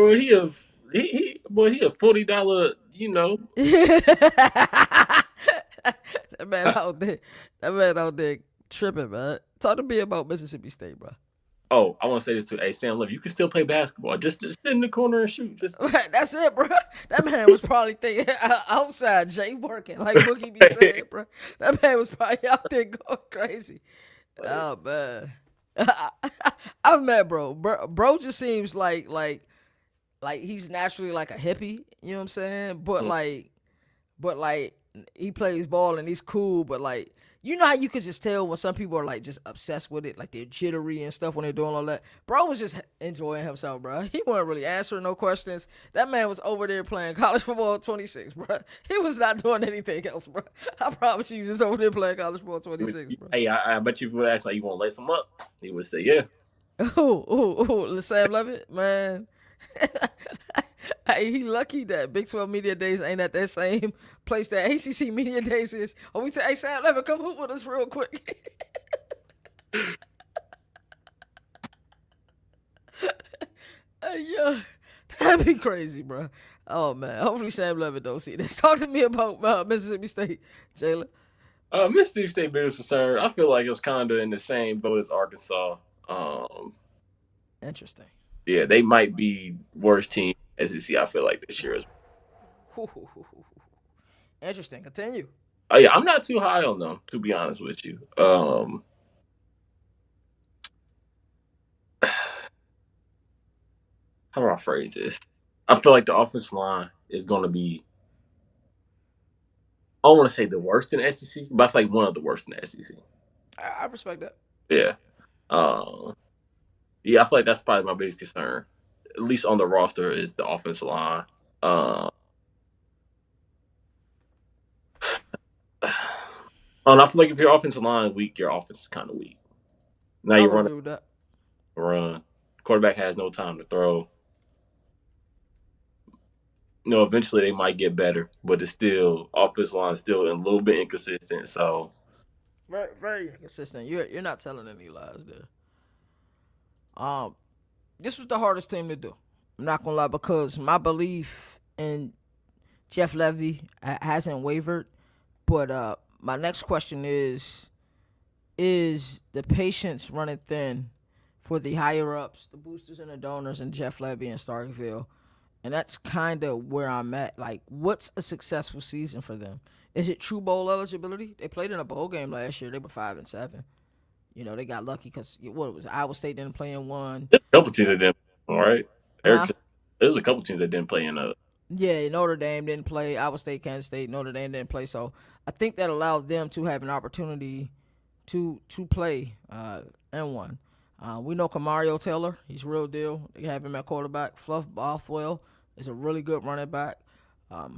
$40, That man out there tripping, man. Talk to me about Mississippi State, bro. Oh, I want to say this too. Hey, Sam Levy, you can still play basketball. Just sit in the corner and shoot. That's it, bro. That man was probably thinking outside, Jay working, like Boogie be saying, bro. That man was probably out there going crazy. Oh man, I've met bro. Bro just seems like he's naturally like a hippie. You know what I'm saying? But like he plays ball and he's cool. But like, you know how you could just tell when some people are like just obsessed with it, like they're jittery and stuff when they're doing all that. Bro was just enjoying himself, bro. He wasn't really answering no questions. That man was over there playing college football 26, bro. He was not doing anything else, bro. I promise you, he was just over there playing college football 26, bro. Hey, I bet you would ask like, you want to lace him up? He would say, yeah. Sam Levitt, man. Hey, he lucky that Big 12 Media Days ain't at that same place that ACC Media Days is. Oh, hey, Sam Levitt, come hoop with us real quick. Yeah, that'd be crazy, bro. Oh, man. Hopefully Sam Levitt don't see this. Talk to me about Mississippi State, Jalen. Mississippi State biggest concern, I feel like it's kind of in the same boat as Arkansas. Interesting. Yeah, they might be worst team SEC, I feel like, this year as well. Interesting. Continue. Oh yeah, I'm not too high on them, to be honest with you. how do I phrase this? I feel like the offensive line is going to be. I don't want to say the worst in the SEC, but I feel like one of the worst in the SEC. I respect that. Yeah. Um, yeah, I feel like that's probably my biggest concern, at least on the roster, is the offensive line. Uh, and I feel like if your offensive line is weak, your offense is kind of weak. Now I you would run agree with that. a run. Quarterback has no time to throw. Eventually they might get better, but it's still offensive line is still a little bit inconsistent. So Very, very consistent. You're not telling any lies there. Um, this was the hardest team to do. I'm not gonna lie because my belief in Jeff Levy hasn't wavered. But my next question is the patience running thin for the higher ups, the boosters and the donors, and Jeff Levy in Starkville? And that's kind of where I'm at. Like, what's a successful season for them? Is it true bowl eligibility? They played in a bowl game last year. They were 5-7. They got lucky because what it was Iowa State didn't play in one. there's a couple teams that didn't. All right, Huh? there's a couple teams that didn't play in a. Yeah, Notre Dame didn't play. Iowa State, Kansas State, Notre Dame didn't play. So I think that allowed them to have an opportunity to play and one. We know Kamario Taylor, he's real deal. They have him at quarterback. Fluff Bothwell is a really good running back.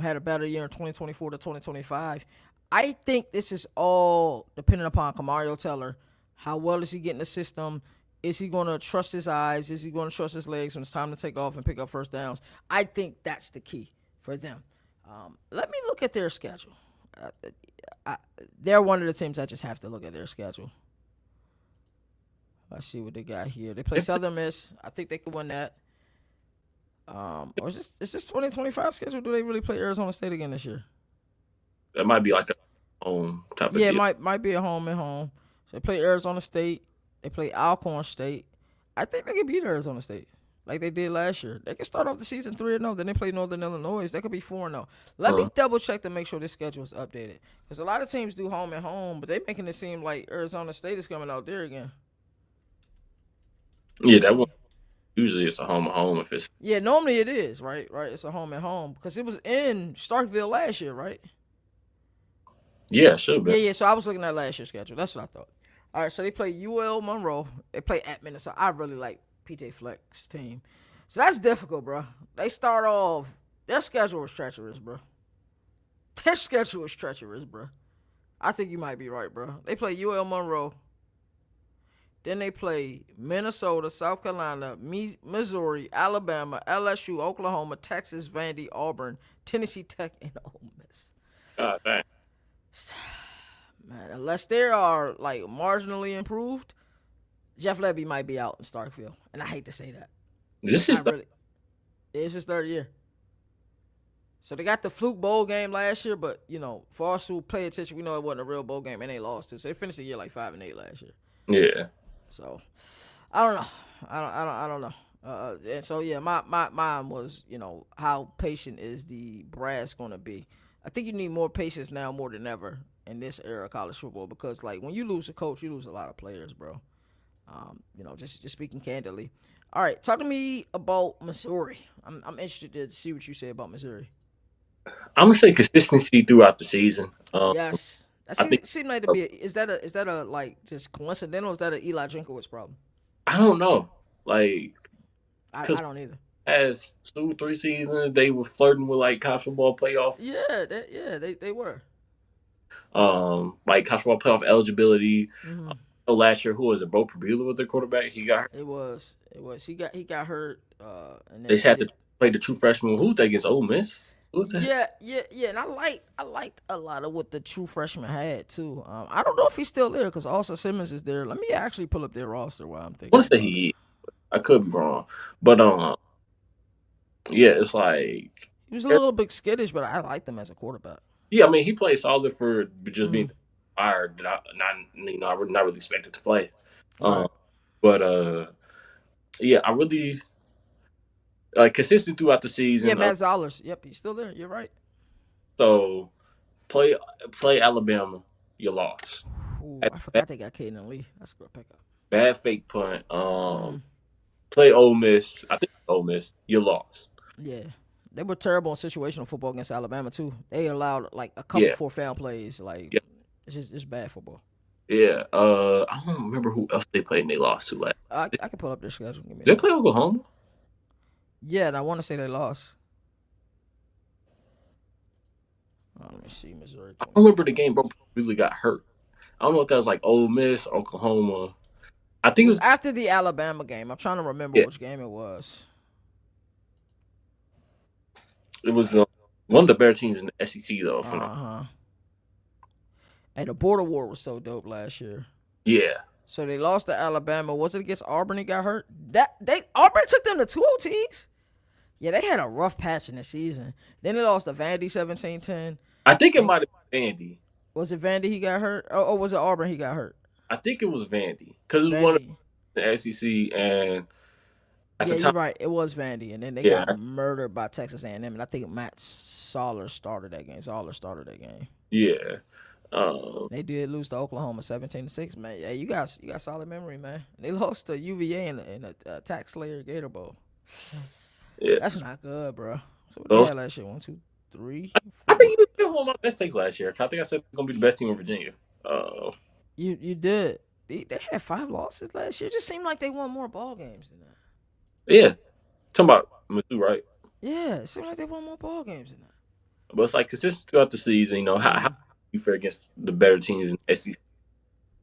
Had a better year in 2024 to 2025. I think this is all dependent upon Kamario Taylor. How well is he getting the system? Is he going to trust his eyes? Is he going to trust his legs when it's time to take off and pick up first downs? I think that's the key for them. Let me look at their schedule. They're one of the teams I just have to look at their schedule. Let's see what they got here. They play Southern Miss. I think they could win that. Or is this 2025 schedule? Do they really play Arizona State again this year? That might be like a home type of Yeah, deal. it might be a home and home. So they play Arizona State. They play Alcorn State. I think they can beat Arizona State like they did last year. They can start off the season 3-0. Then they play Northern Illinois. They could be 4-0. Let me double check to make sure this schedule is updated. Because a lot of teams do home and home, but they're making it seem like Arizona State is coming out there again. Yeah, that one usually it's a home and home if it's. Yeah, normally it is, right? Right, it's a home and home. Because it was in Starkville last year, right? Yeah, should be. Yeah, so I was looking at last year's schedule. That's what I thought. All right, so they play UL Monroe. They play at Minnesota. I really like PJ Fleck's team. So that's difficult, bro. They start off, their schedule was treacherous, bro. Their schedule was treacherous, bro. I think you might be right, bro. They play UL Monroe. Then they play Minnesota, South Carolina, Missouri, Alabama, LSU, Oklahoma, Texas, Vandy, Auburn, Tennessee Tech, and Ole Miss. God dang. Man, unless they are like marginally improved, Jeff Levy might be out in Starkville, and I hate to say that. This is It's his third year. So they got the fluke bowl game last year, but for us who pay attention, we know it wasn't a real bowl game, and they lost too. So they finished the year like 5-8 last year. yeah. So I don't know. I don't know. And so yeah, my mine was how patient is the brass gonna be? I think you need more patience now more than ever in this era of college football because like when you lose a coach, you lose a lot of players, bro. Just speaking candidly. All right, talk to me about Missouri. I'm interested to see what you say about Missouri. I'm gonna say consistency throughout the season. Yes. That I think seemed like to be is that a like just coincidental? Or is that an Eli Drinkowitz problem? I don't know, like I because don't either. as 2-3 seasons they were flirting with like college football playoff, They were. like college football playoff eligibility. Mm-hmm. Last year, who was it? Bo Prabula was their quarterback. He got hurt. It was. He got hurt. And They then just had to play the true freshman. Who they against Ole Miss? Yeah. And I liked a lot of what the true freshman had too. I don't know if he's still there because Austin Simmons is there. Let me actually pull up their roster while I'm I thinking. want to say he is. I could be wrong, but yeah, it's like He was a little bit skittish, but I liked him as a quarterback. yeah. I mean, he played solid for just being fired. I would not really expected to play. Right. But yeah, I really consistent throughout the season. Yeah, Matt Zollers. Yep, he's still there. You're right. So play Alabama, you lost. Ooh, I forgot they got Caden Lee. That's a good pickup. Bad fake punt. Play Ole Miss. I think Ole Miss. You lost. Yeah. They were terrible in situational football against Alabama too. They allowed like a couple Yeah. fourth down plays. Like Yeah. it's bad football. Yeah. I don't remember who else they played and they lost to last. I can pull up their schedule. Give me a Did they second. play Oklahoma? Yeah, and I want to say they lost. Let me see, Missouri. I don't remember the game bro really got hurt. I don't know if that was like Ole Miss, Oklahoma. I It think it was was after the Alabama game. I'm trying to remember yeah. which game it was. It was one of the better teams in the SEC though. Hey, the border war was so dope last year. Yeah. So they lost to Alabama. Was it against Auburn? He got hurt. Auburn took them to 2 OTs. Yeah, they had a rough patch in the season. Then they lost to Vandy 17-10. I think it might have been Vandy. Was it Vandy he got hurt? Or was it Auburn he got hurt? I think it was Vandy because it was one of the SEC and at the time, you're right. It was Vandy, and then they got murdered by Texas A&M, and I think Matt Zoller started that game. Yeah. They did lose to Oklahoma 17-6, man. Yeah, you got solid memory, man. They lost to UVA in a tax slayer Gator Bowl. Yeah. That's not good, bro. So what they had last year? 1, 2, 3. I think you did one of my mistakes last year. I think I said they're gonna be the best team in Virginia. You did. They had 5 losses last year. It just seemed like they won more ball games than that. Yeah. Talking about Mizzou, right? Yeah, it seemed like they won more ball games than that. But it's like consistent throughout the season, you know, how you fare against the better teams in the SEC.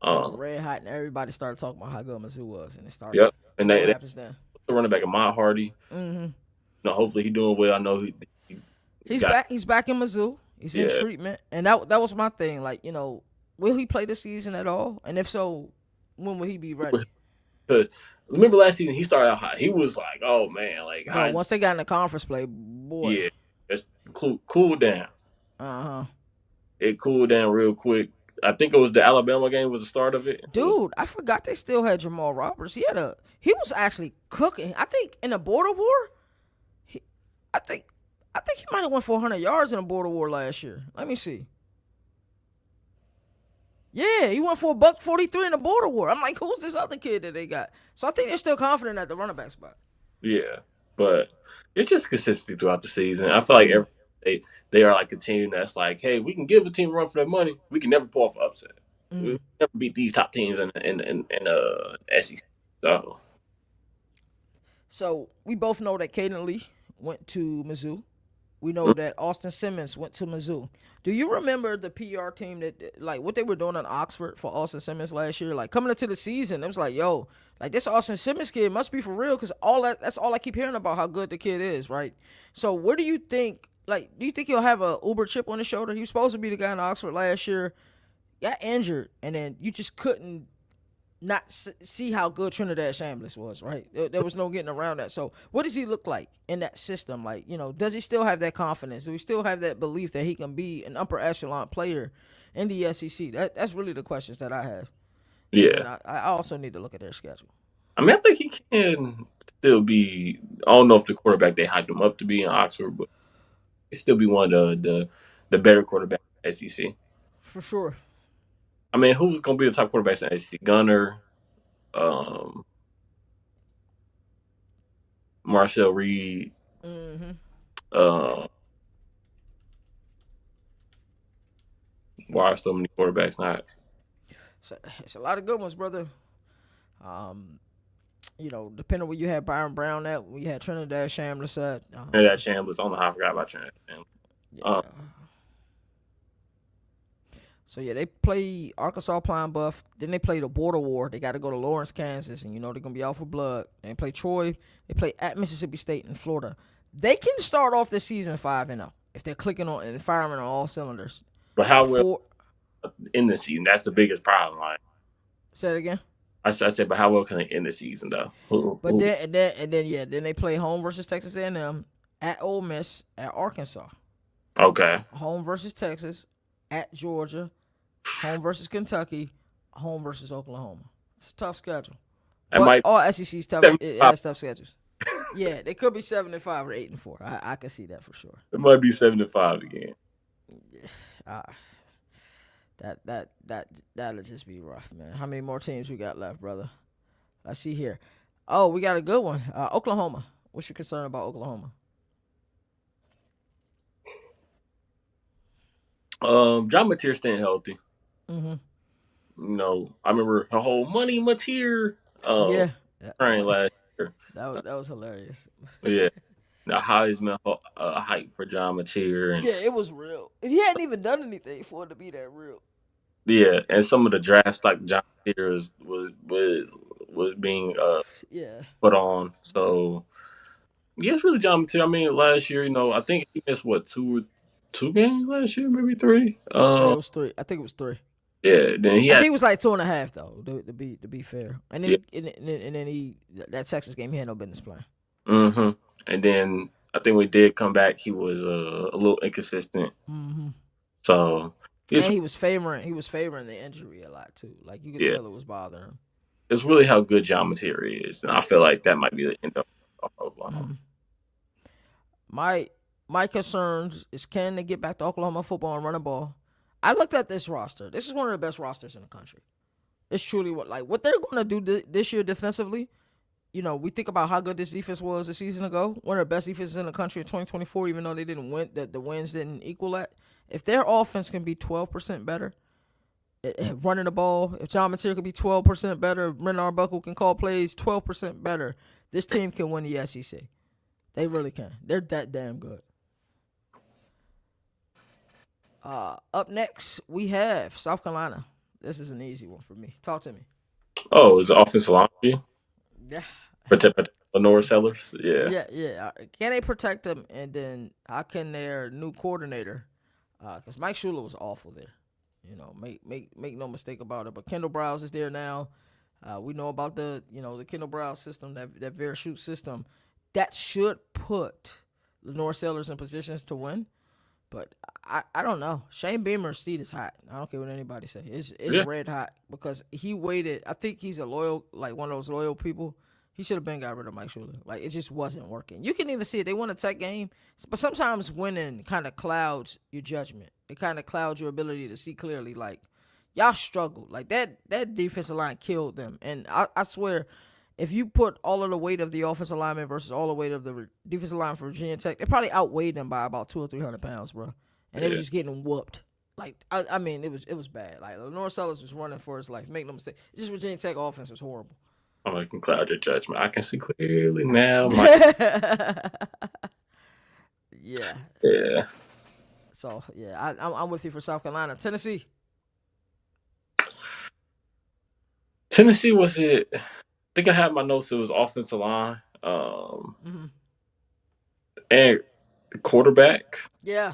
Red hot, and everybody started talking about how good Mizzou was, and it started. Yep. And what happens then? The running back, Ahmad Hardy. Mm-hmm. You know, hopefully he's doing well. I know he's back. He's back in Mizzou. He's in treatment, and that was my thing. Like, you know, will he play this season at all? And if so, when will he be ready? Because remember last season he started out hot. He was like, oh man, like once they got in the conference play, boy. Yeah, just cool down. It cooled down real quick. I think it was the Alabama game was the start of it. Dude, I forgot they still had Jamal Roberts. He was actually cooking. I think in the border war, I think he might have went 400 yards in the border war last year. Let me see. Yeah, he went for $143 in the border war. I'm like, who's this other kid that they got? So I think they're still confident at the running back spot. Yeah, but it's just consistency throughout the season. I feel like they are like a team that's like, hey, we can give a team a run for their money. We can never pull off an upset. We never beat these top teams in SEC. So we both know that Caden Lee went to Mizzou. We know that Austin Simmons went to Mizzou. Do you remember the PR team that, like, what they were doing in Oxford for Austin Simmons last year? Like, coming into the season, it was like, yo, like, this Austin Simmons kid must be for real, because that's all I keep hearing about how good the kid is, right? So where do you think, like, do you think he'll have a Uber chip on his shoulder? He was supposed to be the guy in Oxford last year, got injured, and then you just couldn't not see how good Trinidad Chambliss was, right? There was no getting around that. So what does he look like in that system? Like, you know, does he still have that confidence? Do he still have that belief that he can be an upper echelon player in the SEC? That's really the questions that I have. Yeah. I also need to look at their schedule. I mean, I think he can still be, I don't know if the quarterback they hyped him up to be in Oxford, but he still be one of the better quarterbacks in the SEC. For sure. I mean, who's going to be the top quarterbacks in the SEC? Gunner, Marcel Reed. Why are so many quarterbacks not? It's a lot of good ones, brother. You know, depending on where you had Byron Brown at, we had Trinidad Chambliss at. Trinidad Chambliss. I don't know how I forgot about Trinidad Chambliss. Yeah. So, yeah, they play Arkansas Pine Bluff. Then they play the Border War. They got to go to Lawrence, Kansas, and you know they're going to be out for blood. They play Troy. They play at Mississippi State in Florida. They can start off this season 5-0 if they're clicking on and firing on all cylinders. But how well in the season? That's the biggest problem. Like, say it again. I said, but how well can they end the season though? But then they play home versus Texas A&M, at Ole Miss, at Arkansas. Okay. Home versus Texas, at Georgia, home versus Kentucky, home versus Oklahoma. It's a tough schedule. All SEC's tough. It has tough schedules. Yeah, they could be 7-5 or 8-4. I can see that for sure. It might be 7-5 again. That'll just be rough, man. How many more teams we got left, brother? Let's see here. Oh, we got a good one. Oklahoma. What's your concern about Oklahoma? John Mateer staying healthy. Mm-hmm. I remember the whole money Mateer Yeah. train last year. That was hilarious. Yeah, the Heisman hype for John Mateer, and Yeah, it was real. And he hadn't even done anything for it to be that real. yeah, and some of the draft stock John Mateer was being Yeah. put on. So yeah, it's really John Mateer. I mean, last year, I think he missed what two games last year, maybe three. Yeah, it was three. I think it was three. Yeah, then he I had think it was like 2.5 though. To be fair, and then yeah, that Texas game he had no business playing. mm-hmm. And then I think we did come back. He was a little inconsistent. Mm-hmm. So it's And he was favoring the injury a lot too. Like you could yeah, tell it was bothering him. it's really how good John Mateer is, and I feel like that might be the end of Oklahoma. Mm-hmm. My concerns is can they get back to Oklahoma football and run the ball. I looked at this roster. This is one of the best rosters in the country. It's truly what they're going to do this year defensively. We think about how good this defense was a season ago. One of the best defenses in the country in 2024, even though they didn't win, the wins didn't equal that. If their offense can be 12% better, running the ball, if John Mateer can be 12% better, if Brennan Arbuckle can call plays 12% better, this team can win the SEC. They really can. They're that damn good. Up next, we have South Carolina. This is an easy one for me. Talk to me. Oh, is the offensive line for you? Yeah. Protect Lenore Sellers? Yeah. Yeah. Can they protect them? And then how can their new coordinator, because Mike Shula was awful there. Make no mistake about it. But Kendall Browse is there now. We know about the Kendall Browse system, that Verachute system. That should put Lenore Sellers in positions to win. But I don't know. Shane Beamer's seat is hot. I don't care what anybody say. It's red hot because he waited. I think he's one of those loyal people. He should have been got rid of Mike Shula. Like, it just wasn't working. You can even see it. They won a tech game, but sometimes winning kind of clouds your judgment. It kind of clouds your ability to see clearly. Like, y'all struggled. Like, that defensive line killed them. And I swear, if you put all of the weight of the offensive lineman versus all the weight of the defensive line for Virginia Tech, they probably outweighed them by about 200 or 300 pounds, bro. And they were just getting whooped. Like, I mean, it was bad. Like, Lenore Sellers was running for his life. Make no mistake. Just Virginia Tech offense was horrible. I'm like, can cloud your judgment. I can see clearly now. Yeah. Yeah. So, yeah, I'm with you for South Carolina. Tennessee was it? I think I had my notes. It was offensive line, and quarterback. Yeah,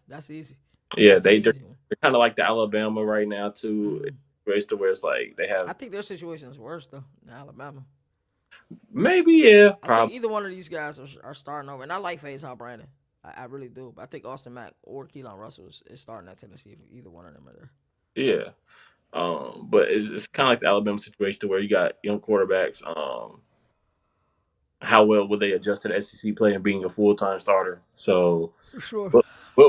that's easy. Yeah, That's they're easy one. kind of like the Alabama right now too. It's to where it's like they have I think their situation is worse though than Alabama. maybe yeah, I probably think either one of these guys are starting over, and I like Faizon Brandon. I really do, but I think Austin Mack or Keelan Russell is starting at Tennessee. If either one of them are there. yeah. But it's kind of like the Alabama situation to where you got young quarterbacks. How well will they adjust to the SEC play and being a full-time starter? So, For sure. but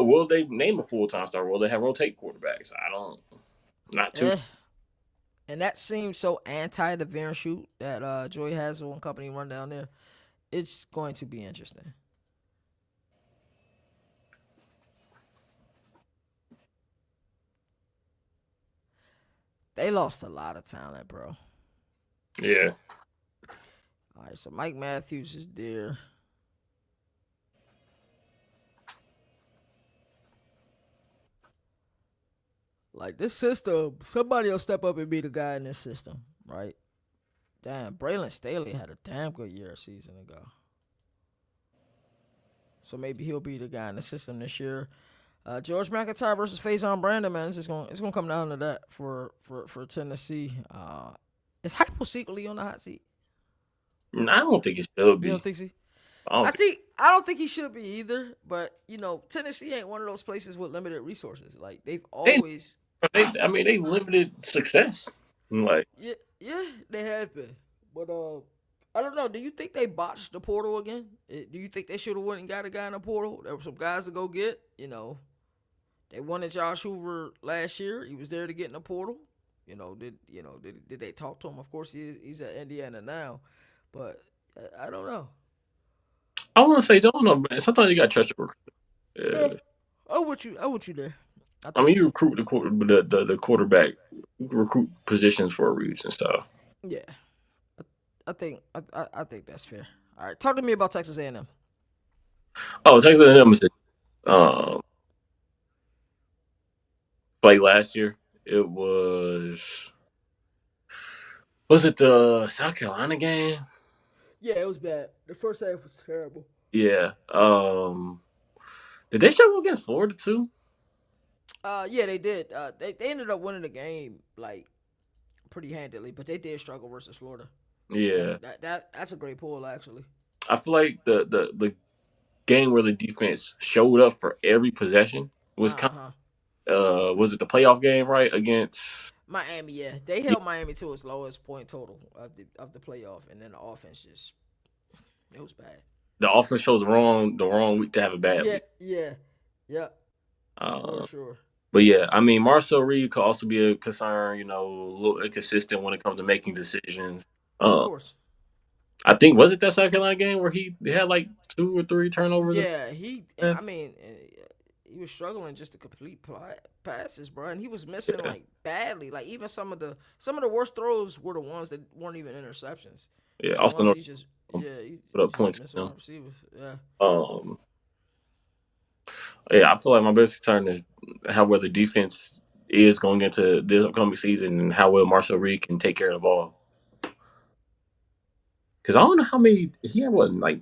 will they name a full-time starter? Will they have rotate quarterbacks? Not too. And that seems so anti the Verachute that Joey Hazel and company run down there. It's going to be interesting. They lost a lot of talent, bro. Yeah. All right, so Mike Matthews is there. Like, this system, somebody will step up and be the guy in this system, right? Damn, Braylon Staley had a damn good year a season ago. So maybe he'll be the guy in the system this year. George McIntyre versus Faizon Brandon, man. It's gonna come down to that for Tennessee. Is Hypo secretly on the hot seat? I don't think it should be. You don't think so? I don't think he should be either. But Tennessee ain't one of those places with limited resources. Like, they've always. They limited success. Like, yeah, they have been. But I don't know. Do you think they botched the portal again? Do you think they should have went and got a guy in the portal? There were some guys to go get. They wanted Josh Hoover last year. He was there to get in the portal. Did they talk to him? Of course, he's at Indiana now, but I don't know. I want to say don't know, man. Sometimes you got to trust your recruiter. Yeah. Yeah. I want you there. I I mean, think. you recruit the quarterback recruit positions for a reason. So, Yeah. I think that's fair. All right, talk to me about Texas A&M. Texas A&M um played last year. It was it the South Carolina game? Yeah, it was bad. The first half was terrible. Yeah. Did they show up against Florida too? Yeah, they did. They ended up winning the game like pretty handily, but they did struggle versus Florida. And Yeah. that's a great pull actually. I feel like the game where the defense showed up for every possession was Uh kind huh. was it the playoff game, right? Against Miami, yeah, they held Miami to its lowest point total of the playoff, and then the offense just it was bad. the offense chose the wrong week to have a bad Yeah, week. yeah, yeah, for Uh, sure. but yeah, I mean Marcel Reed could also be a concern, a little inconsistent when it comes to making decisions. Of Uh, course. I think was it that South Carolina game where he had like 2 or 3 turnovers? Yeah, he. Yeah. I mean, he was struggling just to complete passes, bro, and he was missing like badly. Like even some of the worst throws were the ones that weren't even interceptions. Yeah, Just the ones Austin he just put he's up just points. missing wide receivers. Yeah. Um, yeah, I feel like my biggest concern is how well the defense is going into this upcoming season and how well Marcel Reed can take care of the ball. Because I don't know how many he had. What like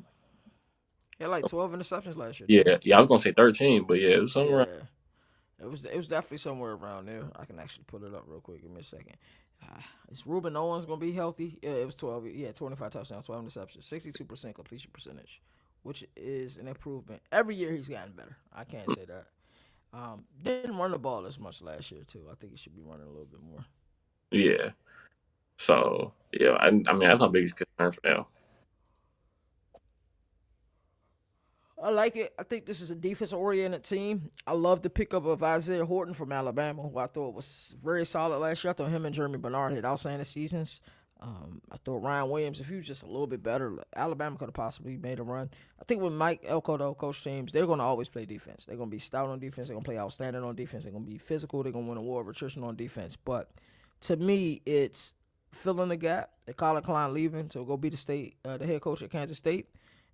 He had like 12 interceptions last year, didn't yeah, I was gonna say 13, but yeah, it was he? somewhere. Yeah. It was definitely somewhere around there. I can actually pull it up real quick. Give me a second. Is Ruben Owens gonna be healthy? Yeah, it was 12. Yeah, 25 touchdowns, 12 interceptions, 62% completion percentage, which is an improvement. Every year he's gotten better. I can't say that. Didn't run the ball as much last year too. I think he should be running a little bit more. Yeah. So yeah, I mean that's my biggest concern for now. I like it. I think this is a defense-oriented team. I love the pickup of Isaiah Horton from Alabama, who I thought was very solid last year. I thought him and Jeremy Bernard had outstanding seasons. I thought Ryan Williams, if he was just a little bit better, Alabama could have possibly made a run. I think with Mike Elko, though, coach teams, they're going to always play defense. They're going to be stout on defense. They're going to play outstanding on defense. They're going to be physical. They're going to win a war of attrition on defense. But to me, it's filling the gap. Colin Klein leaving to go be the head coach at Kansas State.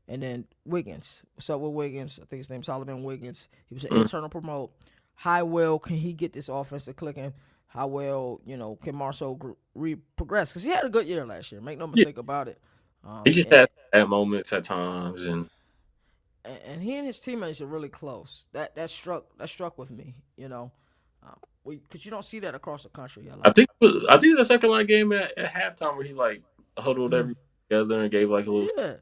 And then Wiggins. What's up with Wiggins? I think his name's Solomon Wiggins. He was an internal promote. How well can he get this offense to clicking? How well, can Marcel progress? Because he had a good year last year. Make no mistake about it. He just had moments at times, and he and his teammates are really close. That struck with me. Because you don't see that across the country. I think the second line game at halftime where he like huddled everyone together and gave like a little. Yeah.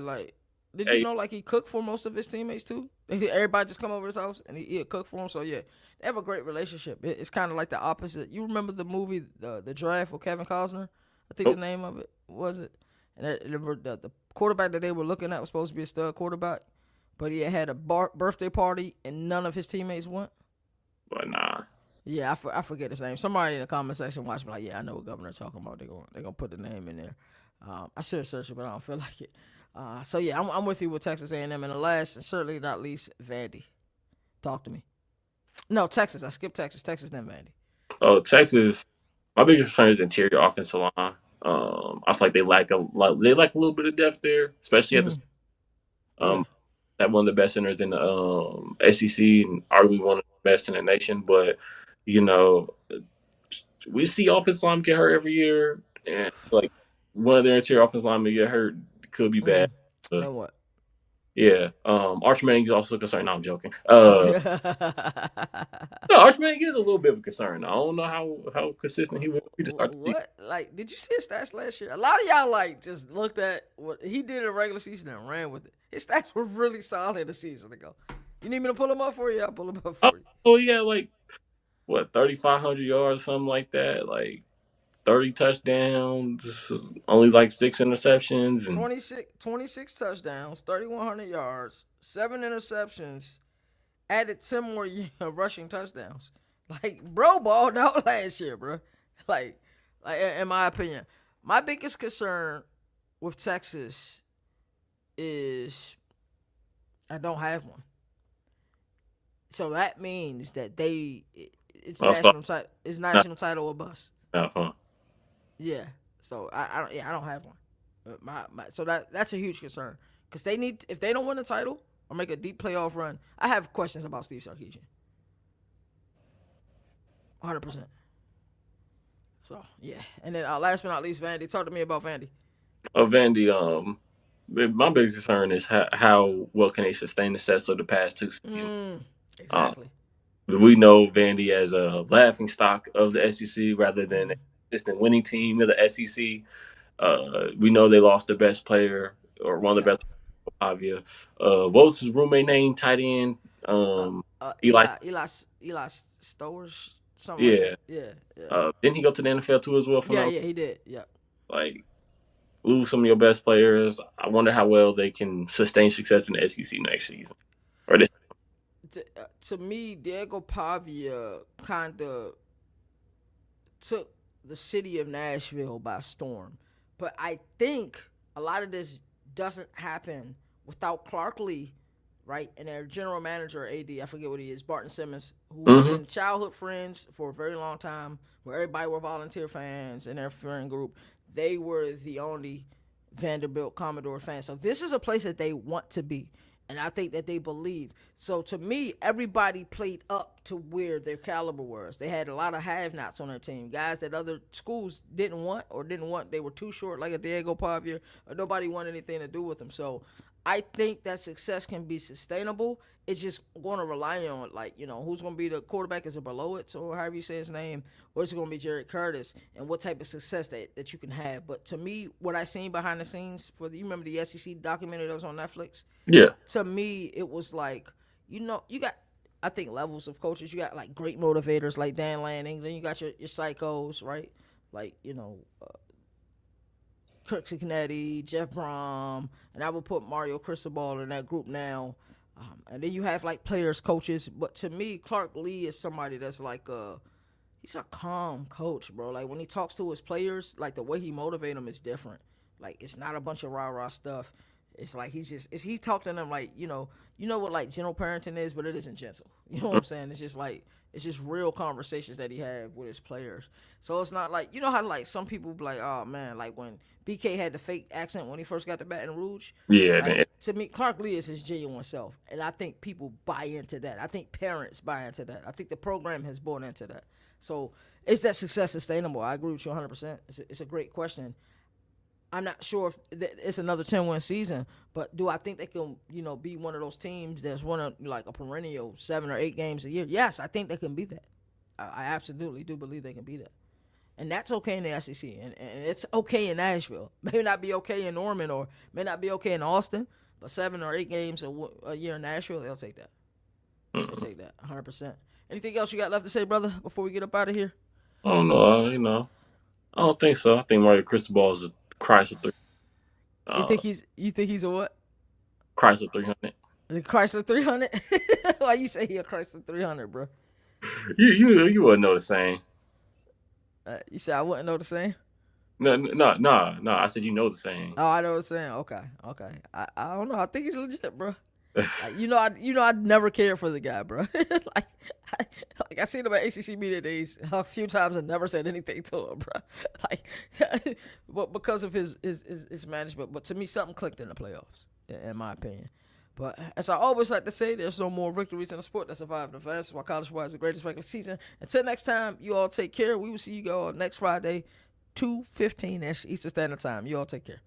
Like, did you know like he cooked for most of his teammates too? Everybody just come over his house and he'd cook for them. So yeah, they have a great relationship. It's kind of like the opposite. You remember the movie the Draft with Kevin Costner? I think the name of it was it. And the quarterback that they were looking at was supposed to be a stud quarterback, but he had a birthday party and none of his teammates went. But nah. Yeah, I forget his name. Somebody in the comment section watched me like, yeah, I know what Governor's talking about. They're gonna put the name in there. I should have searched it, but I don't feel like it. So yeah, I'm with you with Texas A&M, and the last, and certainly not least, Vandy. Talk to me. No, Texas. I skipped Texas. Texas, then Vandy. Oh, Texas. My biggest concern is interior offensive line. I feel like they lack a little bit of depth there, especially at the at one of the best centers in the SEC and arguably one of the best in the nation. But we see offensive linemen get hurt every year, and like one of their interior offensive linemen get hurt could be bad. Then what? Yeah. Arch Manning is also concerned. No, I'm joking. No, Arch Manning is a little bit of a concern. I don't know how consistent he will be to start the season. What? Like, did you see his stats last year? A lot of y'all like just looked at what he did in the regular season and ran with it. His stats were really solid a season ago. You need me to pull him up for you? I'll pull him up for you. Oh yeah, like what 3,500 yards, something like that. Like 30 touchdowns, only like 6 interceptions. And 26 touchdowns, 3,100 yards, 7 interceptions, added 10 more rushing touchdowns. Like, bro balled out last year, bro. like, in my opinion, my biggest concern with Texas is I don't have one. So that means that it's national title or bust. Yeah. So I don't have one. So that's a huge concern because if they don't win the title or make a deep playoff run, I have questions about Steve Sarkisian. 100%. So yeah, and then last but not least, Vandy. Talk to me about Vandy. Vandy, my biggest concern is how well can they sustain the success of the past 2 seasons. Exactly. We know Vandy as a laughing stock of the SEC rather than a consistent winning team of the SEC. We know they lost their best player or one of the best players, Pavia. What was his roommate name? Tight end. Eli Stowers. Something Yeah. like that. Yeah. Didn't he go to the NFL too as well? Yeah, he did. Yeah. Like, lose some of your best players. I wonder how well they can sustain success in the SEC next season. Or this. To me, Diego Pavia kind of took the city of Nashville by storm. But I think a lot of this doesn't happen without Clark Lee, right? And their general manager, AD, I forget what he is, Barton Simmons, who have been childhood friends for a very long time, where everybody were volunteer fans in their friend group. They were the only Vanderbilt Commodore fans. So this is a place that they want to be. And I think that they believe. So to me, everybody played up to where their caliber was. They had a lot of have-nots on their team. Guys that other schools didn't want. They were too short, like a Diego Pavia, or nobody wanted anything to do with them. So I think that success can be sustainable. It's just going to rely on, who's going to be the quarterback? Is it Belowitz or however you say his name? Or is it going to be Jared Curtis? And what type of success that you can have. But to me, what I seen behind the scenes you remember the SEC documentary that was on Netflix? Yeah. To me, it was like, you got, I think, levels of coaches. You got, great motivators like Dan Lanning. Then you got your psychos, right? Kirk Cincinnati, Jeff Brom, and I would put Mario Cristobal in that group now. And then you have players, coaches. But to me, Clark Lee is somebody that's he's a calm coach, bro. When he talks to his players, the way he motivates them is different. It's not a bunch of rah-rah stuff. It's he talk to them you know what gentle parenting is, but it isn't gentle. You know what I'm saying? It's just real conversations that he had with his players. So it's not how some people be like, oh man, when BK had the fake accent when he first got to Baton Rouge. Yeah. To me, Clark Lee is his genuine self, and I think people buy into that. I think parents buy into that. I think the program has bought into that. So is that success sustainable? I agree with you 100%. It's a great question. I'm not sure if it's another 10-win season, but do I think they can, be one of those teams that's winning a perennial 7 or 8 games a year? Yes, I think they can be that. I absolutely do believe they can be that. And that's okay in the SEC, and it's okay in Nashville. May not be okay in Norman or may not be okay in Austin, but 7 or 8 games a year in Nashville, they'll take that. They'll take that 100%. Anything else you got left to say, brother, before we get up out of here? Oh, no, I don't think so. I think Mario Cristobal is a Chrysler 300. You think he's a what? Chrysler 300. The Chrysler 300? Why you say he a Chrysler 300, bro? You wouldn't know the same. You said I wouldn't know the same? No. I said you know the same. Oh, I know the same. Okay. I don't know. I think he's legit, bro. I'd never cared for the guy, bro. I seen him at ACC media days a few times and never said anything to him, bro. But because of his management. But to me, something clicked in the playoffs, in my opinion. But as I always like to say, there's no more victories in the sport that survive the fastest. While college football is the greatest regular season. Until next time, you all take care. We will see you all next Friday, 2:15 Eastern Standard Time. You all take care.